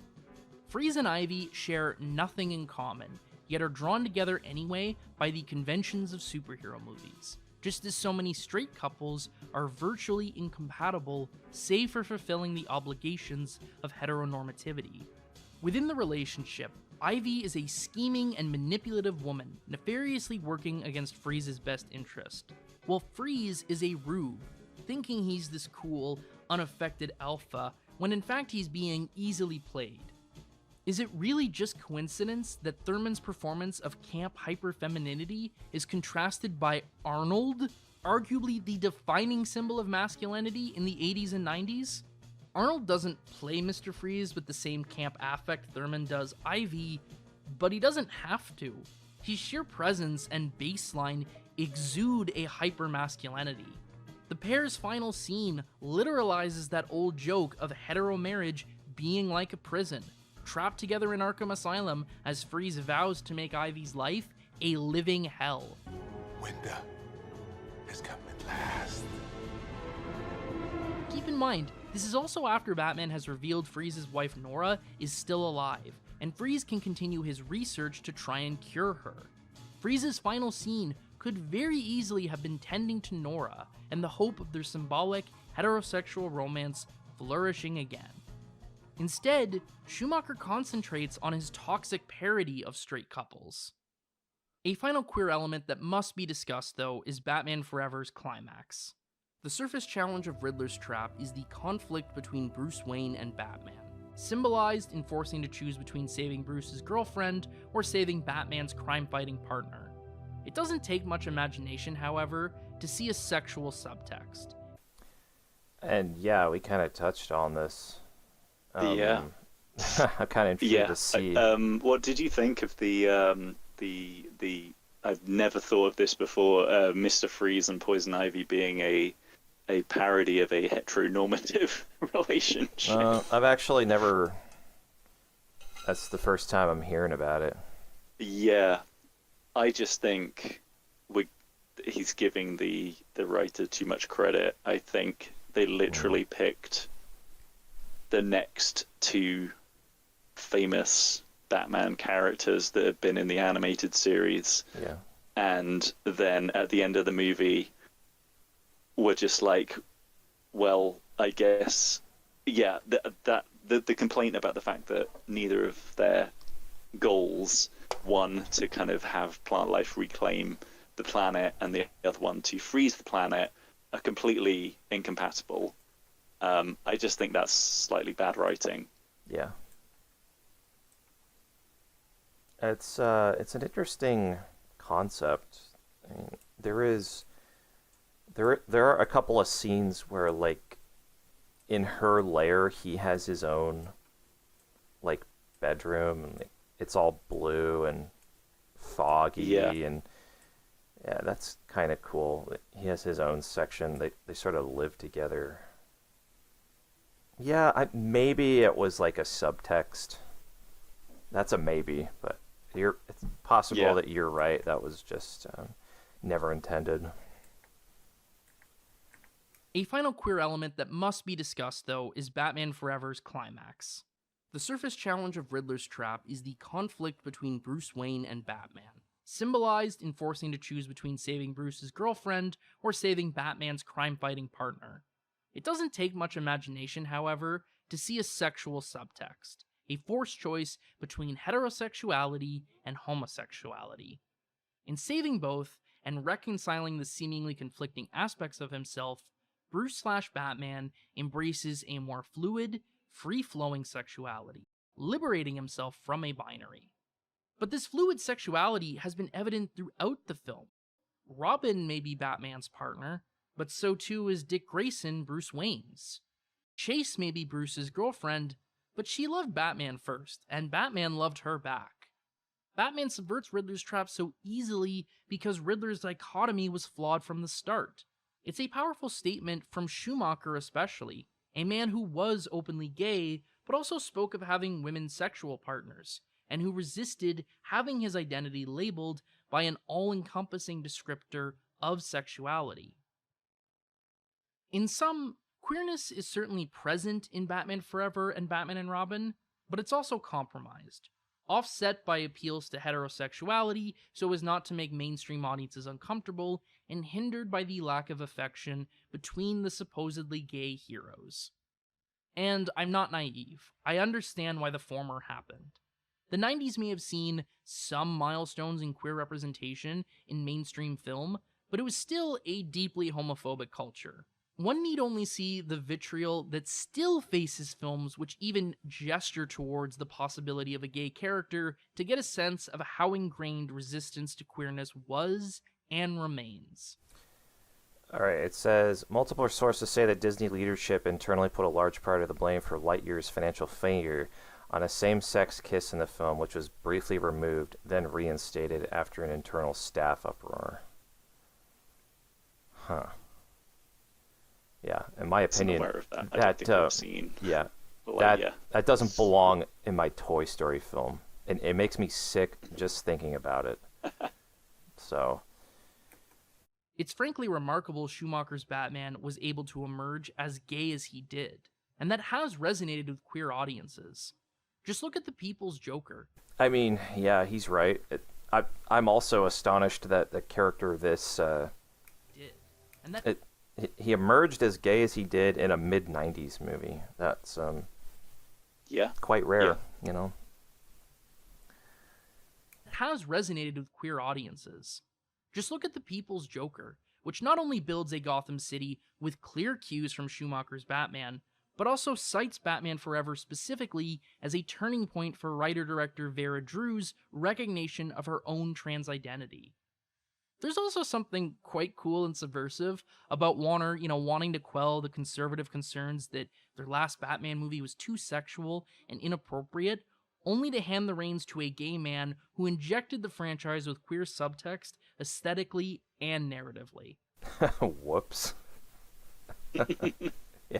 Freeze and Ivy share nothing in common, yet are drawn together anyway by the conventions of superhero movies, just as so many straight couples are virtually incompatible save for fulfilling the obligations of heteronormativity. Within the relationship, Ivy is a scheming and manipulative woman, nefariously working against Freeze's best interest, while Freeze is a rube, thinking he's this cool, unaffected alpha, when in fact he's being easily played. Is it really just coincidence that Thurman's performance of camp hyperfemininity is contrasted by Arnold, arguably the defining symbol of masculinity in the 80s and 90s? Arnold doesn't play Mr. Freeze with the same camp affect Thurman does Ivy, but he doesn't have to. His sheer presence and baseline exude a hypermasculinity. The pair's final scene literalizes that old joke of hetero marriage being like a prison, trapped together in Arkham Asylum as Freeze vows to make Ivy's life a living hell. Winter has come at last. Keep in mind, this is also after Batman has revealed Freeze's wife Nora is still alive, and Freeze can continue his research to try and cure her. Freeze's final scene could very easily have been tending to Nora and the hope of their symbolic heterosexual romance flourishing again. Instead, Schumacher concentrates on his toxic parody of straight couples. A final queer element that must be discussed, though, is Batman Forever's climax. The surface challenge of Riddler's trap is the conflict between Bruce Wayne and Batman, symbolized in forcing to choose between saving Bruce's girlfriend or saving Batman's crime-fighting partner. It doesn't take much imagination, however, to see a sexual subtext. And yeah, we kind of touched on this. I'm kind of interested to see. What did you think of the I've never thought of this before, Mr. Freeze and Poison Ivy being a parody of a heteronormative relationship? I've actually never... That's the first time I'm hearing about it. Yeah. I just think he's giving the writer too much credit. I think they literally picked the next two famous Batman characters that have been in the animated series. Yeah. And then at the end of the movie, we're just like, well, I guess, yeah, the complaint about the fact that neither of their goals, one to kind of have plant life reclaim the planet and the other one to freeze the planet, are completely incompatible. I just think that's slightly bad writing. Yeah. It's an interesting concept. I mean, There are a couple of scenes where, like, in her lair, he has his own, like, bedroom, and it's all blue and foggy, and yeah, that's kind of cool. He has his own section. They sort of live together. Yeah, maybe it was like a subtext. That's a maybe, but it's possible that you're right. That was just never intended. A final queer element that must be discussed, though, is Batman Forever's climax. The surface challenge of Riddler's trap is the conflict between Bruce Wayne and Batman, symbolized in forcing to choose between saving Bruce's girlfriend or saving Batman's crime-fighting partner. It doesn't take much imagination, however, to see a sexual subtext, a forced choice between heterosexuality and homosexuality. In saving both and reconciling the seemingly conflicting aspects of himself, Bruce/Batman embraces a more fluid, free-flowing sexuality, liberating himself from a binary. But this fluid sexuality has been evident throughout the film. Robin may be Batman's partner, but so too is Dick Grayson, Bruce Wayne's. Chase may be Bruce's girlfriend, but she loved Batman first, and Batman loved her back. Batman subverts Riddler's trap so easily because Riddler's dichotomy was flawed from the start. It's a powerful statement from Schumacher especially, a man who was openly gay, but also spoke of having women's sexual partners, and who resisted having his identity labeled by an all-encompassing descriptor of sexuality. In sum, queerness is certainly present in Batman Forever and Batman and Robin, but it's also compromised, offset by appeals to heterosexuality so as not to make mainstream audiences uncomfortable, and hindered by the lack of affection between the supposedly gay heroes. And I'm not naive. I understand why the former happened. The 90s may have seen some milestones in queer representation in mainstream film, but it was still a deeply homophobic culture. One need only see the vitriol that still faces films which even gesture towards the possibility of a gay character to get a sense of how ingrained resistance to queerness was and remains. All right, it says, multiple sources say that Disney leadership internally put a large part of the blame for Lightyear's financial failure on a same-sex kiss in the film, which was briefly removed, then reinstated after an internal staff uproar. Huh. Yeah, in my opinion, I'm aware of that. I don't think I've seen. Yeah, Lightyear. that doesn't belong in my Toy Story film, and it makes me sick just thinking about it. So, it's frankly remarkable Schumacher's Batman was able to emerge as gay as he did, and that has resonated with queer audiences. Just look at the People's Joker. I mean, yeah, he's right. I'm also astonished that the character of this did, and that. He emerged as gay as he did in a mid-90s movie. That's quite rare, you know. It has resonated with queer audiences. Just look at the People's Joker, which not only builds a Gotham City with clear cues from Schumacher's Batman, but also cites Batman Forever specifically as a turning point for writer-director Vera Drew's recognition of her own trans identity. There's also something quite cool and subversive about Warner, wanting to quell the conservative concerns that their last Batman movie was too sexual and inappropriate, only to hand the reins to a gay man who injected the franchise with queer subtext aesthetically and narratively. Whoops. Yeah.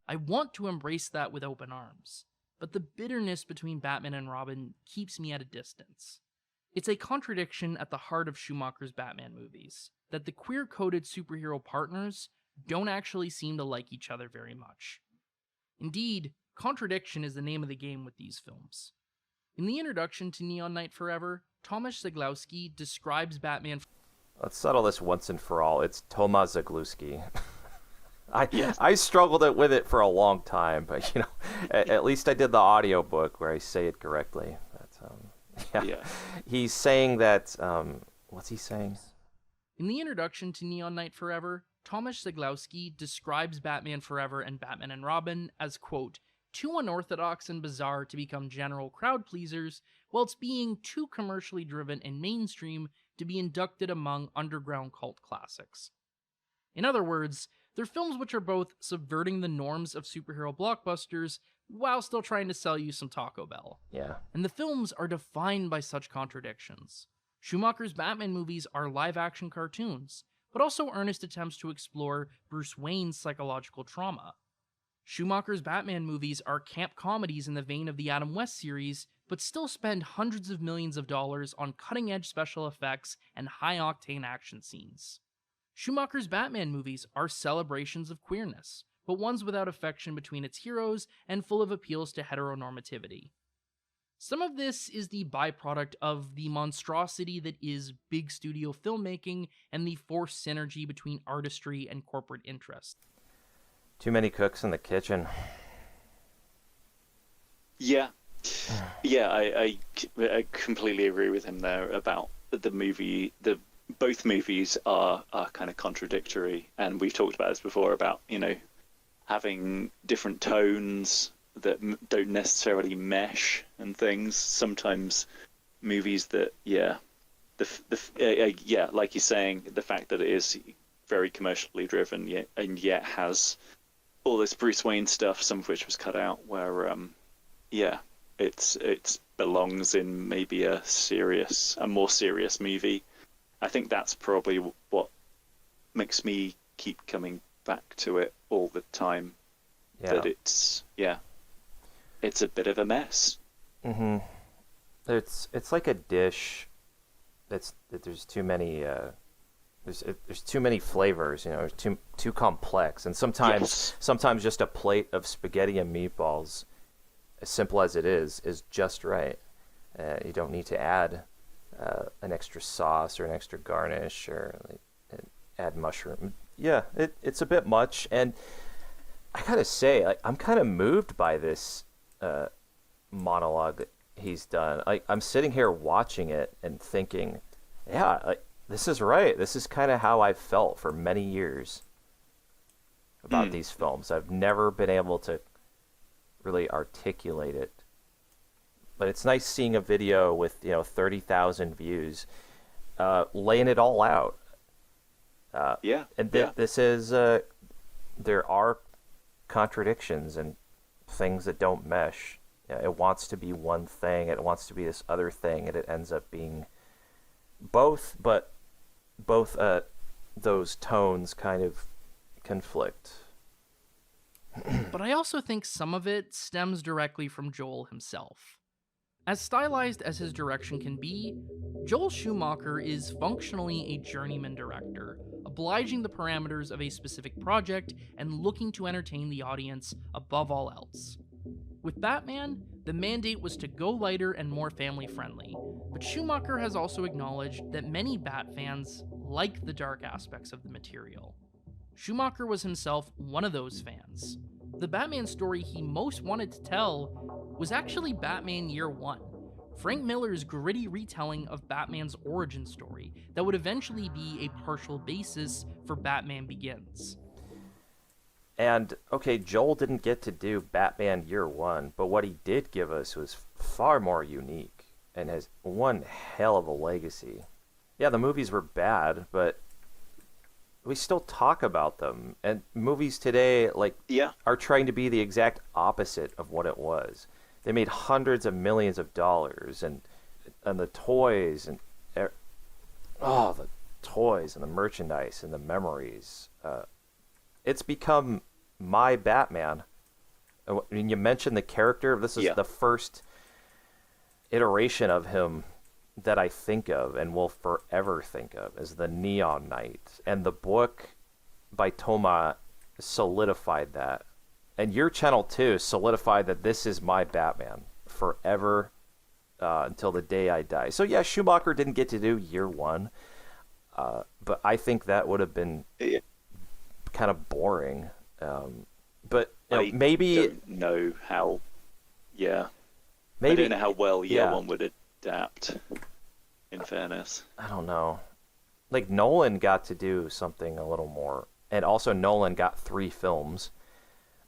I want to embrace that with open arms, but the bitterness between Batman and Robin keeps me at a distance. It's a contradiction at the heart of Schumacher's Batman movies, that the queer-coded superhero partners don't actually seem to like each other very much. Indeed, contradiction is the name of the game with these films. In the introduction to Neon Night Forever, Tomasz Zaglowski describes Batman... Let's settle this once and for all. It's Tomasz Zaglowski. I struggled with it for a long time, but at least I did the audiobook where I say it correctly. Yeah. He's saying that, what's he saying? In the introduction to Neon Night Forever, Tomasz Zaglowski describes Batman Forever and Batman and Robin as, quote, too unorthodox and bizarre to become general crowd pleasers, whilst being too commercially driven and mainstream to be inducted among underground cult classics. In other words, they're films which are both subverting the norms of superhero blockbusters while still trying to sell you some Taco Bell. Yeah. And the films are defined by such contradictions. Schumacher's Batman movies are live-action cartoons, but also earnest attempts to explore Bruce Wayne's psychological trauma. Schumacher's Batman movies are camp comedies in the vein of the Adam West series, but still spend hundreds of millions of dollars on cutting-edge special effects and high-octane action scenes. Schumacher's Batman movies are celebrations of queerness, but ones without affection between its heroes and full of appeals to heteronormativity. Some of this is the byproduct of the monstrosity that is big studio filmmaking and the forced synergy between artistry and corporate interest. Too many cooks in the kitchen. Yeah. Yeah, I completely agree with him there about the movie. Both movies are kind of contradictory, and we've talked about this before about, having different tones that don't necessarily mesh and things. Sometimes movies that, like you're saying, the fact that it is very commercially driven, and yet has all this Bruce Wayne stuff, some of which was cut out, where it belongs in maybe a more serious movie. I think that's probably what makes me keep coming back to it all the time. Yeah. That it's a bit of a mess. Mm-hmm. It's like a dish. There's too many. There's too many flavors. It's too complex, and sometimes just a plate of spaghetti and meatballs, as simple as it is just right. You don't need to add an extra sauce or an extra garnish or add mushroom. Yeah, it's a bit much, and I gotta say, I'm kind of moved by this monologue that he's done. I'm sitting here watching it and thinking, this is right. This is kind of how I've felt for many years about these films. I've never been able to really articulate it. But it's nice seeing a video with 30,000 views, laying it all out. This is there are contradictions and things that don't mesh. It wants to be one thing, it wants to be this other thing, and it ends up being both. But both those tones kind of conflict. But I also think some of it stems directly from Joel himself. As stylized as his direction can be, Joel Schumacher is functionally a journeyman director, obliging the parameters of a specific project and looking to entertain the audience above all else. With Batman, the mandate was to go lighter and more family-friendly, but Schumacher has also acknowledged that many Bat fans like the dark aspects of the material. Schumacher was himself one of those fans. The Batman story he most wanted to tell was actually Batman Year One, Frank Miller's gritty retelling of Batman's origin story that would eventually be a partial basis for Batman Begins. And, okay, Joel didn't get to do Batman Year One, but what he did give us was far more unique and has one hell of a legacy. Yeah, the movies were bad, but we still talk about them. And movies today, are trying to be the exact opposite of what it was. They made hundreds of millions of dollars, and the toys, and the toys and the merchandise and the memories. It's become my Batman. I mean, you mentioned the character. This is the first iteration of him that I think of and will forever think of as the Neon Knight. And the book by Toma solidified that. And your channel, too, solidified that this is my Batman forever until the day I die. So, yeah, Schumacher didn't get to do Year One, but I think that would have been kind of boring. But maybe... I don't know how... Yeah. Maybe, I don't know how well Year One would adapt, in fairness. I don't know. Nolan got to do something a little more. And also Nolan got 3 films.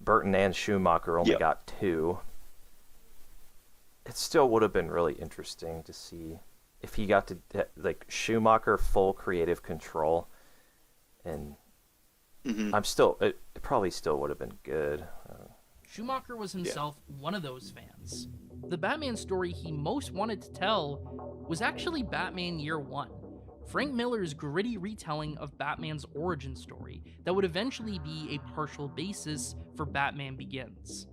Burton and Schumacher only got 2. It still would have been really interesting to see if he got to like Schumacher full creative control, and it probably still would have been good. Schumacher was himself one of those fans. The Batman story he most wanted to tell was actually Batman Year One, Frank Miller's gritty retelling of Batman's origin story that would eventually be a partial basis for Batman Begins.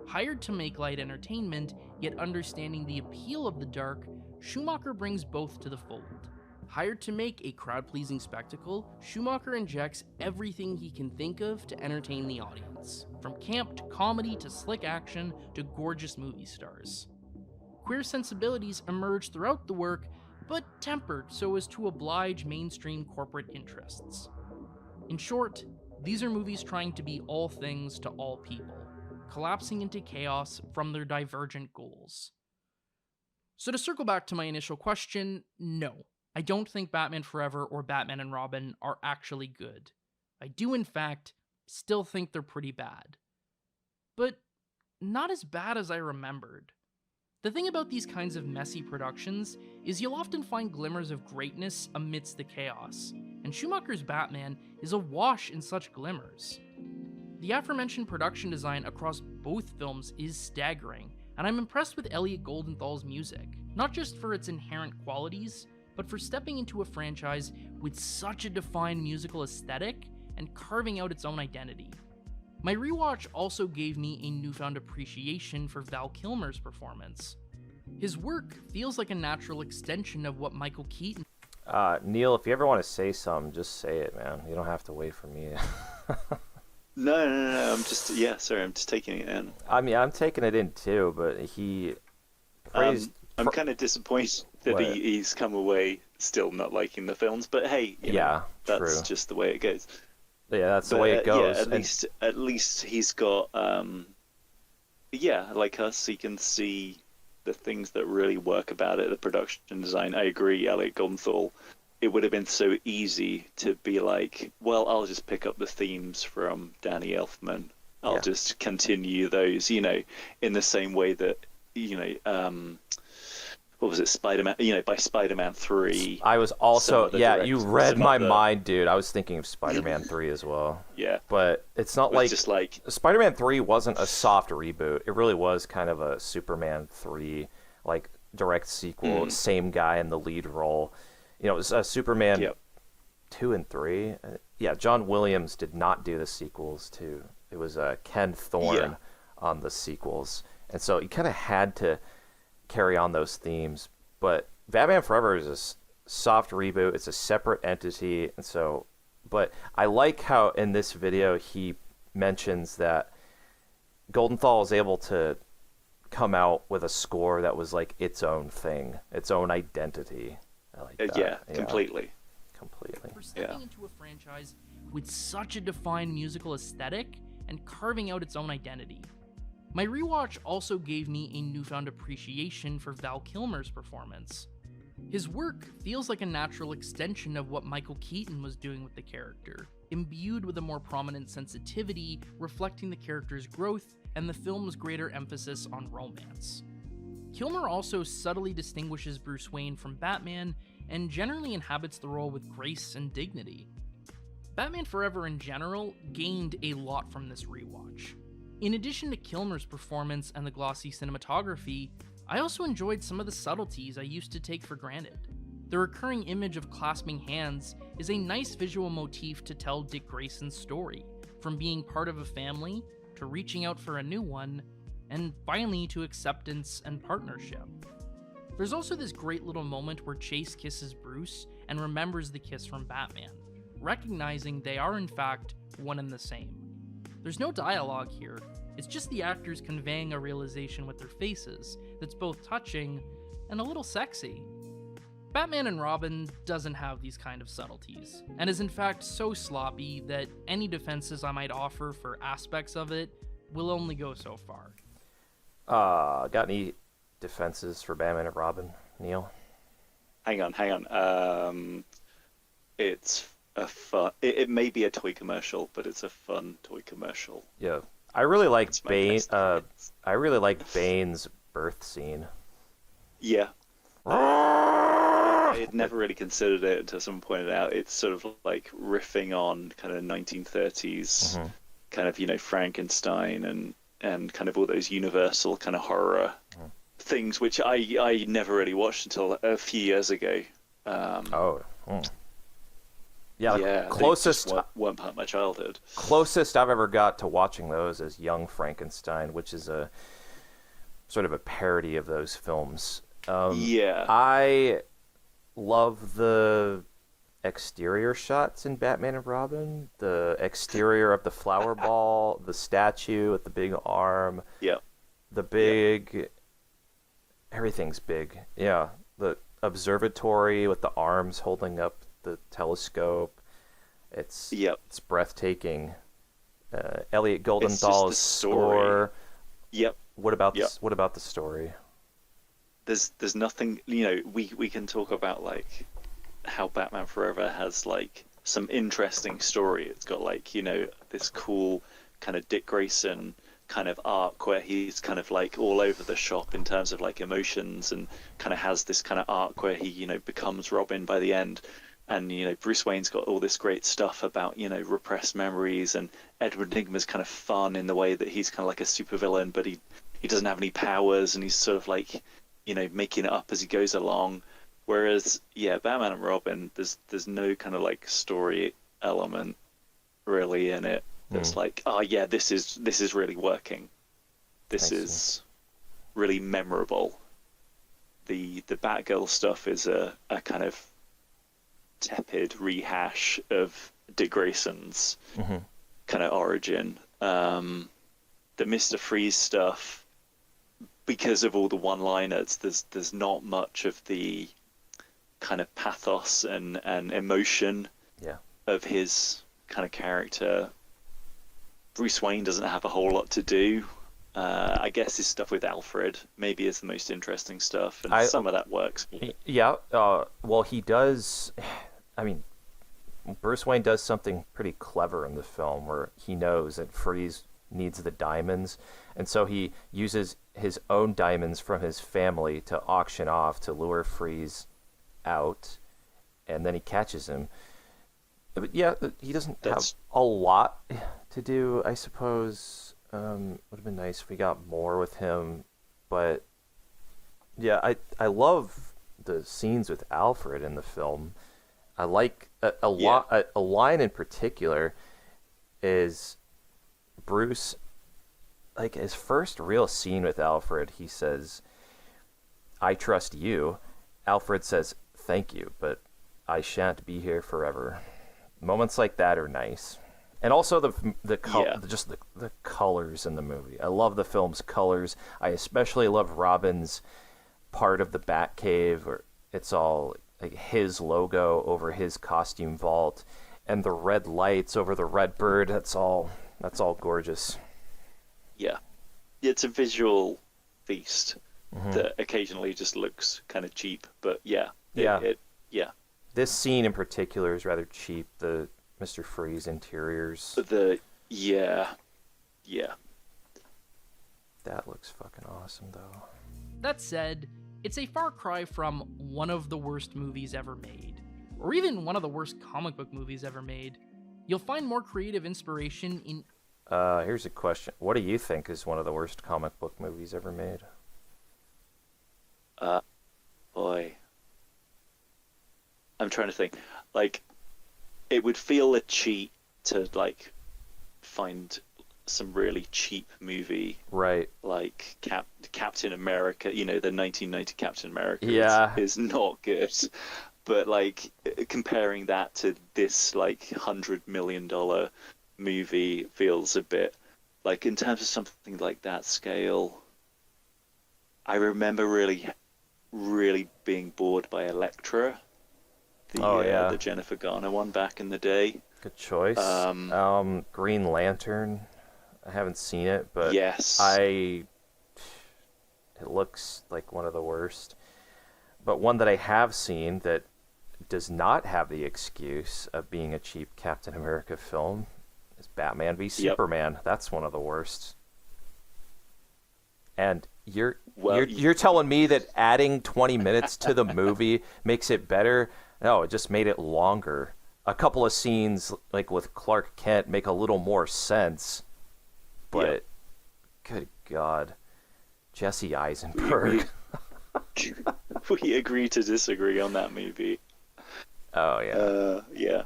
Hired to make light entertainment, yet understanding the appeal of the dark, Schumacher brings both to the fold. Hired to make a crowd-pleasing spectacle, Schumacher injects everything he can think of to entertain the audience, from camp to comedy to slick action to gorgeous movie stars. Queer sensibilities emerge throughout the work, but tempered so as to oblige mainstream corporate interests. In short, these are movies trying to be all things to all people, collapsing into chaos from their divergent goals. So to circle back to my initial question, no, I don't think Batman Forever or Batman and Robin are actually good. I do, in fact, still think they're pretty bad. But not as bad as I remembered. The thing about these kinds of messy productions is you'll often find glimmers of greatness amidst the chaos, and Schumacher's Batman is awash in such glimmers. The aforementioned production design across both films is staggering, and I'm impressed with Elliot Goldenthal's music, not just for its inherent qualities, but for stepping into a franchise with such a defined musical aesthetic and carving out its own identity. My rewatch also gave me a newfound appreciation for Val Kilmer's performance. His work feels like a natural extension of what Michael Keaton... Neil, if you ever want to say something, just say it, man. You don't have to wait for me. No. I'm just taking it in. I mean, I'm taking it in too, but he praised... I'm kind of disappointed that he's come away still not liking the films, but hey, you know, that's true. just the way it goes. Yeah, that's the way it goes. Yeah, at least he's got, like us, he can see the things that really work about it, the production design. I agree, Elliot Goldenthal. It would have been so easy to be like, well, I'll just pick up the themes from Danny Elfman. I'll just continue those, you know, in the same way that, you know, what was it, Spider-Man? You know, by Spider-Man 3. I was also, you read my mind, dude. I was thinking of Spider-Man 3 as well. Yeah. But it's not like, just like... Spider-Man 3 wasn't a soft reboot. It really was kind of a Superman 3, like, direct sequel, same guy in the lead role. You know, it was Superman 2 and 3. John Williams did not do the sequels to, it was Ken Thorne on the sequels. And so he kind of had to carry on those themes, but Batman Forever is a soft reboot. It's a separate entity, and so, but I like how in this video he mentions that Goldenthal is able to come out with a score that was like its own thing, its own identity. I like that. Completely. For stepping into a franchise with such a defined musical aesthetic and carving out its own identity. My rewatch also gave me a newfound appreciation for Val Kilmer's performance. His work feels like a natural extension of what Michael Keaton was doing with the character, imbued with a more prominent sensitivity reflecting the character's growth and the film's greater emphasis on romance. Kilmer also subtly distinguishes Bruce Wayne from Batman and generally inhabits the role with grace and dignity. Batman Forever in general gained a lot from this rewatch. In addition to Kilmer's performance and the glossy cinematography, I also enjoyed some of the subtleties I used to take for granted. The recurring image of clasping hands is a nice visual motif to tell Dick Grayson's story, from being part of a family, to reaching out for a new one, and finally to acceptance and partnership. There's also this great little moment where Chase kisses Bruce and remembers the kiss from Batman, recognizing they are in fact one and the same. There's no dialogue here, it's just the actors conveying a realization with their faces that's both touching and a little sexy. Batman and Robin doesn't have these kind of subtleties, and is in fact so sloppy that any defenses I might offer for aspects of it will only go so far. Got any defenses for Batman and Robin, Neil? Hang on. It's a fun. It may be a toy commercial, but it's a fun toy commercial. Yeah, I really like Bane. I really like Bane's birth scene. Yeah. I had never really considered it until someone pointed out it's sort of like riffing on kind of 1930s kind of, Frankenstein and kind of all those universal kind of horror things, which I never really watched until a few years ago. Yeah, closest they just weren't part of my childhood. Closest I've ever got to watching those is Young Frankenstein, which is a sort of a parody of those films. I love the exterior shots in Batman and Robin. The exterior of the flower ball, the statue with the big arm. Yeah. The big... Everything's big. Yeah. The observatory with the arms holding up the telescope. It's breathtaking. Elliot Goldenthal's score. Yep. What about the story? There's nothing, we can talk about like how Batman Forever has like some interesting story. It's got like, this cool kind of Dick Grayson kind of arc where he's kind of like all over the shop in terms of like emotions, and kind of has this kind of arc where he, becomes Robin by the end. And, Bruce Wayne's got all this great stuff about, repressed memories, and Edward Nygma's kind of fun in the way that he's kind of like a supervillain, but he doesn't have any powers, and he's sort of like, making it up as he goes along. Whereas, Batman and Robin, there's no kind of like story element really in it. That's like, this is really working. This is really memorable. The Batgirl stuff is a kind of tepid rehash of Dick Grayson's kind of origin. The Mr. Freeze stuff, because of all the one-liners, there's not much of the kind of pathos and emotion of his kind of character. Bruce Wayne doesn't have a whole lot to do. I guess his stuff with Alfred maybe is the most interesting stuff, and some of that works. Yeah, well, he does. I mean, Bruce Wayne does something pretty clever in the film where he knows that Freeze needs the diamonds, and so he uses his own diamonds from his family to auction off to lure Freeze out, and then he catches him. But he doesn't have a lot to do, I suppose. Would have been nice if we got more with him, but I love the scenes with Alfred in the film. I like a line in particular is Bruce, like his first real scene with Alfred. He says, "I trust you." Alfred says, "Thank you, but I shan't be here forever." Moments like that are nice. And also the colors in the movie. I love the film's colors. I especially love Robin's part of the Batcave, where it's all like his logo over his costume vault, and the red lights over the red bird. That's all gorgeous. Yeah, it's a visual feast that occasionally just looks kind of cheap, but This scene in particular is rather cheap. The Mr. Freeze interiors. That looks fucking awesome, though. That said, it's a far cry from one of the worst movies ever made, or even one of the worst comic book movies ever made. You'll find more creative inspiration in... Here's a question. What do you think is one of the worst comic book movies ever made? Boy. I'm trying to think. Like, it would feel a cheat to, like, find some really cheap movie. Right. Like Captain America, the 1990 Captain America is not good. But, like, comparing that to this, like, $100 million movie feels a bit... Like, in terms of something like that scale, I remember really, really being bored by Elektra. The Jennifer Garner one back in the day. Good choice. Green Lantern. I haven't seen it, but yes, it looks like one of the worst. But one that I have seen that does not have the excuse of being a cheap Captain America film is Batman v Superman. That's one of the worst. And you're telling me that adding 20 minutes to the movie makes it better? No, it just made it longer. A couple of scenes, like with Clark Kent, make a little more sense. But, good God. Jesse Eisenberg. We agree to disagree on that movie. Oh, yeah.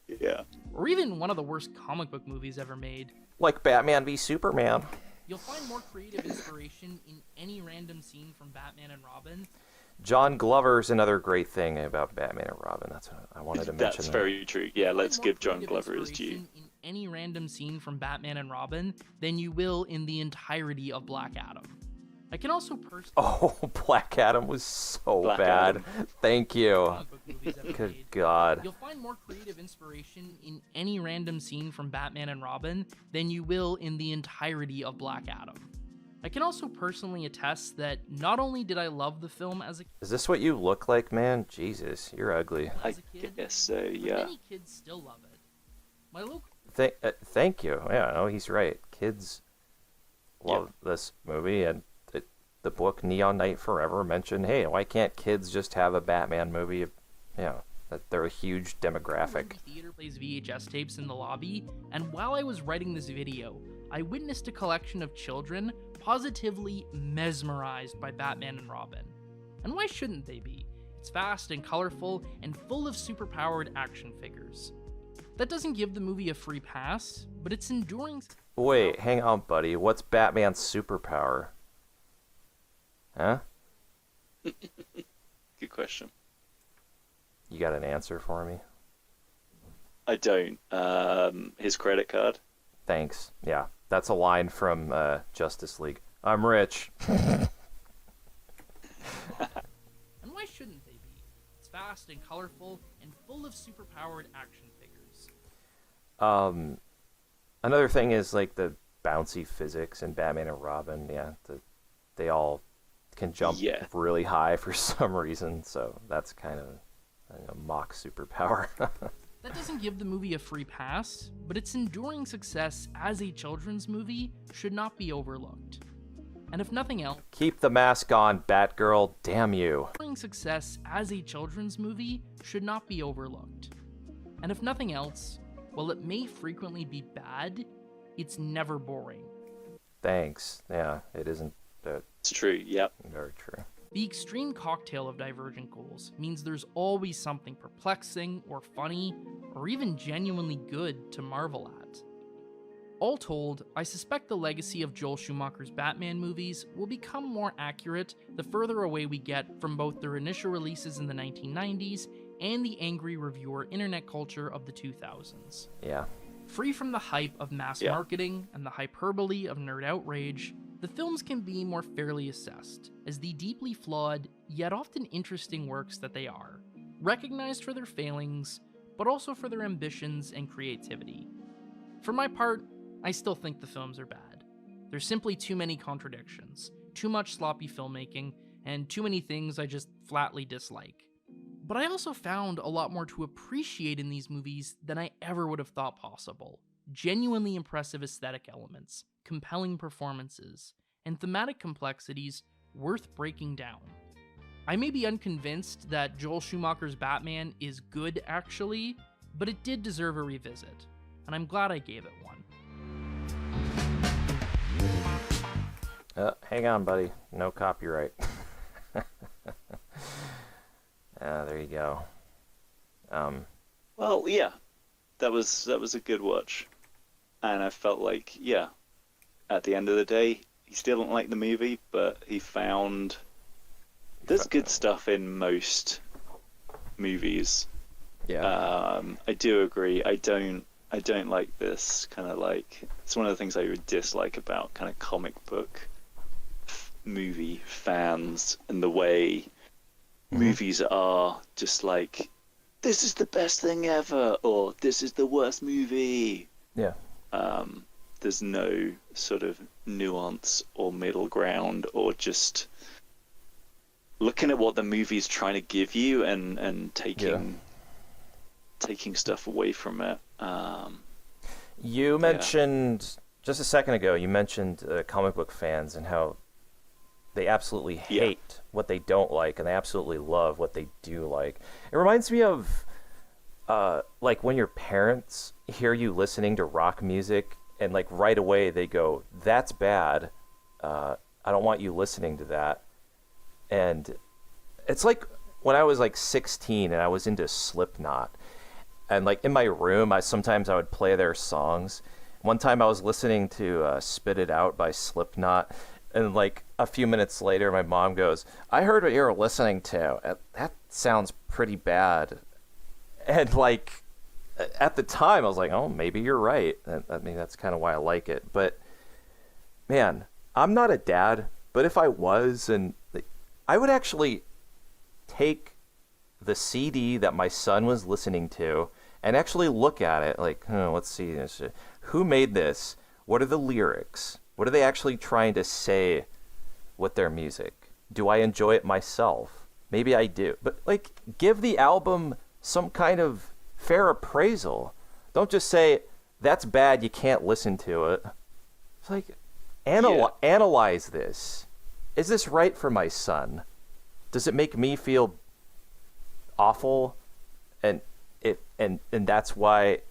Yeah. Or even one of the worst comic book movies ever made. Like Batman v Superman. You'll find more creative inspiration in any random scene from Batman and Robin. John Glover's another great thing about Batman and Robin. That's what I wanted to mention. That's very true. Yeah, let's give John Glover his due. In any random scene from Batman and Robin than you will in the entirety of Black Adam. I can also personally... Oh, Black Adam was so Black bad. Adam. Thank you. comic book movies ever Good made. God. You'll find more creative inspiration in any random scene from Batman and Robin than you will in the entirety of Black Adam. I can also personally attest that not only did I love the film as a Is this what you look like, man? Jesus, you're ugly. I guess so, but yeah. many kids still love it. My local Thank you. Yeah, no, he's right. Kids love this movie, and the book Neon Night Forever mentioned, hey, why can't kids just have a Batman movie? That they're a huge demographic. Theater plays VHS tapes in the lobby, and while I was writing this video, I witnessed a collection of children positively mesmerized by Batman and Robin. And why shouldn't they be? It's fast and colorful and full of superpowered action figures. That doesn't give the movie a free pass, but its enduring... Wait, hang on, buddy. What's Batman's superpower? Huh? Good question. You got an answer for me? I don't. His credit card. Thanks. Yeah, that's a line from Justice League. I'm rich. And why shouldn't they be? It's fast and colorful and full of superpowered action figures. Another thing is like the bouncy physics in Batman and Robin. Yeah, they all can jump really high for some reason, so that's kind of a mock superpower. That doesn't give the movie a free pass, but its enduring success as a children's movie should not be overlooked. And if nothing else, Keep the mask on, Batgirl. Damn you. enduring success as a children's movie should not be overlooked. And if nothing else, while it may frequently be bad, it's never boring. Thanks. Yeah, it isn't. It's true, yep. Very true. The extreme cocktail of divergent goals means there's always something perplexing or funny or even genuinely good to marvel at. All told, I suspect the legacy of Joel Schumacher's Batman movies will become more accurate the further away we get from both their initial releases in the 1990s and the angry reviewer internet culture of the 2000s. Yeah. Free from the hype of mass marketing and the hyperbole of nerd outrage, the films can be more fairly assessed as the deeply flawed, yet often interesting works that they are, recognized for their failings, but also for their ambitions and creativity. For my part, I still think the films are bad. There's simply too many contradictions, too much sloppy filmmaking, and too many things I just flatly dislike. But I also found a lot more to appreciate in these movies than I ever would have thought possible. Genuinely impressive aesthetic elements, compelling performances, and thematic complexities worth breaking down. I may be unconvinced that Joel Schumacher's Batman is good actually, but it did deserve a revisit, and I'm glad I gave it one. Hang on, buddy. No copyright. There you go. Well, yeah, that was a good watch, and I felt like, yeah, at the end of the day, he still didn't like the movie, but he found there's good stuff in most movies. Yeah. I do agree. I don't like this kind of like, it's one of the things I would dislike about kind of comic book movie fans and the way movies are just like, this is the best thing ever, or this is the worst movie. Yeah. There's no sort of nuance or middle ground, or just looking at what the movie's trying to give you and taking stuff away from it. You mentioned just a second ago, you mentioned comic book fans and how they absolutely hate what they don't like, and they absolutely love what they do like. It reminds me of like when your parents hear you listening to rock music, and like right away they go, "That's bad. I don't want you listening to that." And it's like when I was like 16 and I was into Slipknot, and like in my room, sometimes I would play their songs. One time I was listening to "Spit It Out" by Slipknot, and like a few minutes later, my mom goes, "I heard what you were listening to. That sounds pretty bad." And like at the time, I was like, "Oh, maybe you're right." I mean, that's kind of why I like it. But man, I'm not a dad. But if I was, and I would actually take the CD that my son was listening to and actually look at it like, let's see, who made this? What are the lyrics? What are they actually trying to say with their music? Do I enjoy it myself? Maybe I do. But like, give the album some kind of fair appraisal. Don't just say, "That's bad, you can't listen to it." It's like, analyze this. Is this right for my son? Does it make me feel awful? And that's why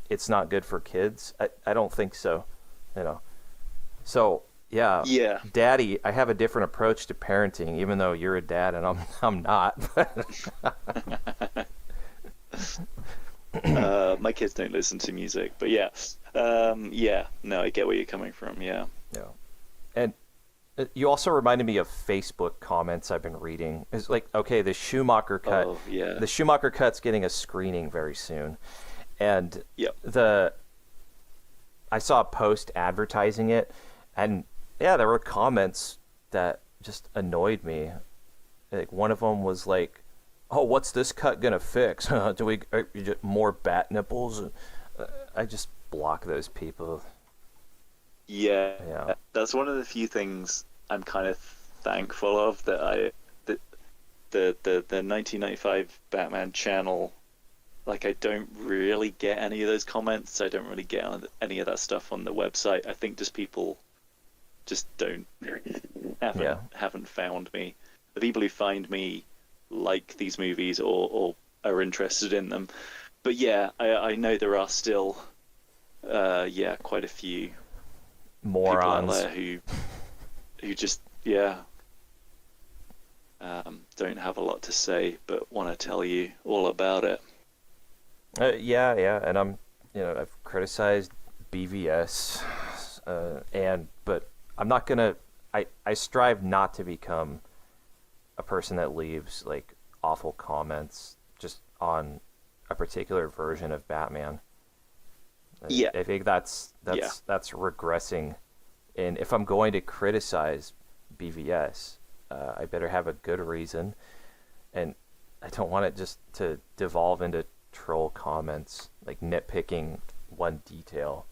it's not good for kids? I don't think so. So yeah, Daddy, I have a different approach to parenting, even though you're a dad and I'm not. My kids don't listen to music, but no, I get where you're coming from. Yeah. And you also reminded me of Facebook comments I've been reading. It's like, okay, the Schumacher cut. Oh, yeah. The Schumacher cut's getting a screening very soon, and I saw a post advertising it, and there were comments that just annoyed me. Like one of them was like, "Oh, what's this cut gonna fix? Do we more bat nipples?" I just block those people. Yeah, that's one of the few things I'm kind of thankful of, that the 1995 Batman channel, like, I don't really get any of those comments. I don't really get any of that stuff on the website. I think just people just haven't found me. The people who find me like these movies or are interested in them. But yeah, I know there are still quite a few morons people out there who just don't have a lot to say but want to tell you all about it. And I've criticized BVS, but I'm not gonna. I strive not to become a person that leaves like awful comments just on a particular version of Batman. I think that's regressing. And if I'm going to criticize BVS, I better have a good reason, and I don't want it just to devolve into troll comments, like nitpicking one detail.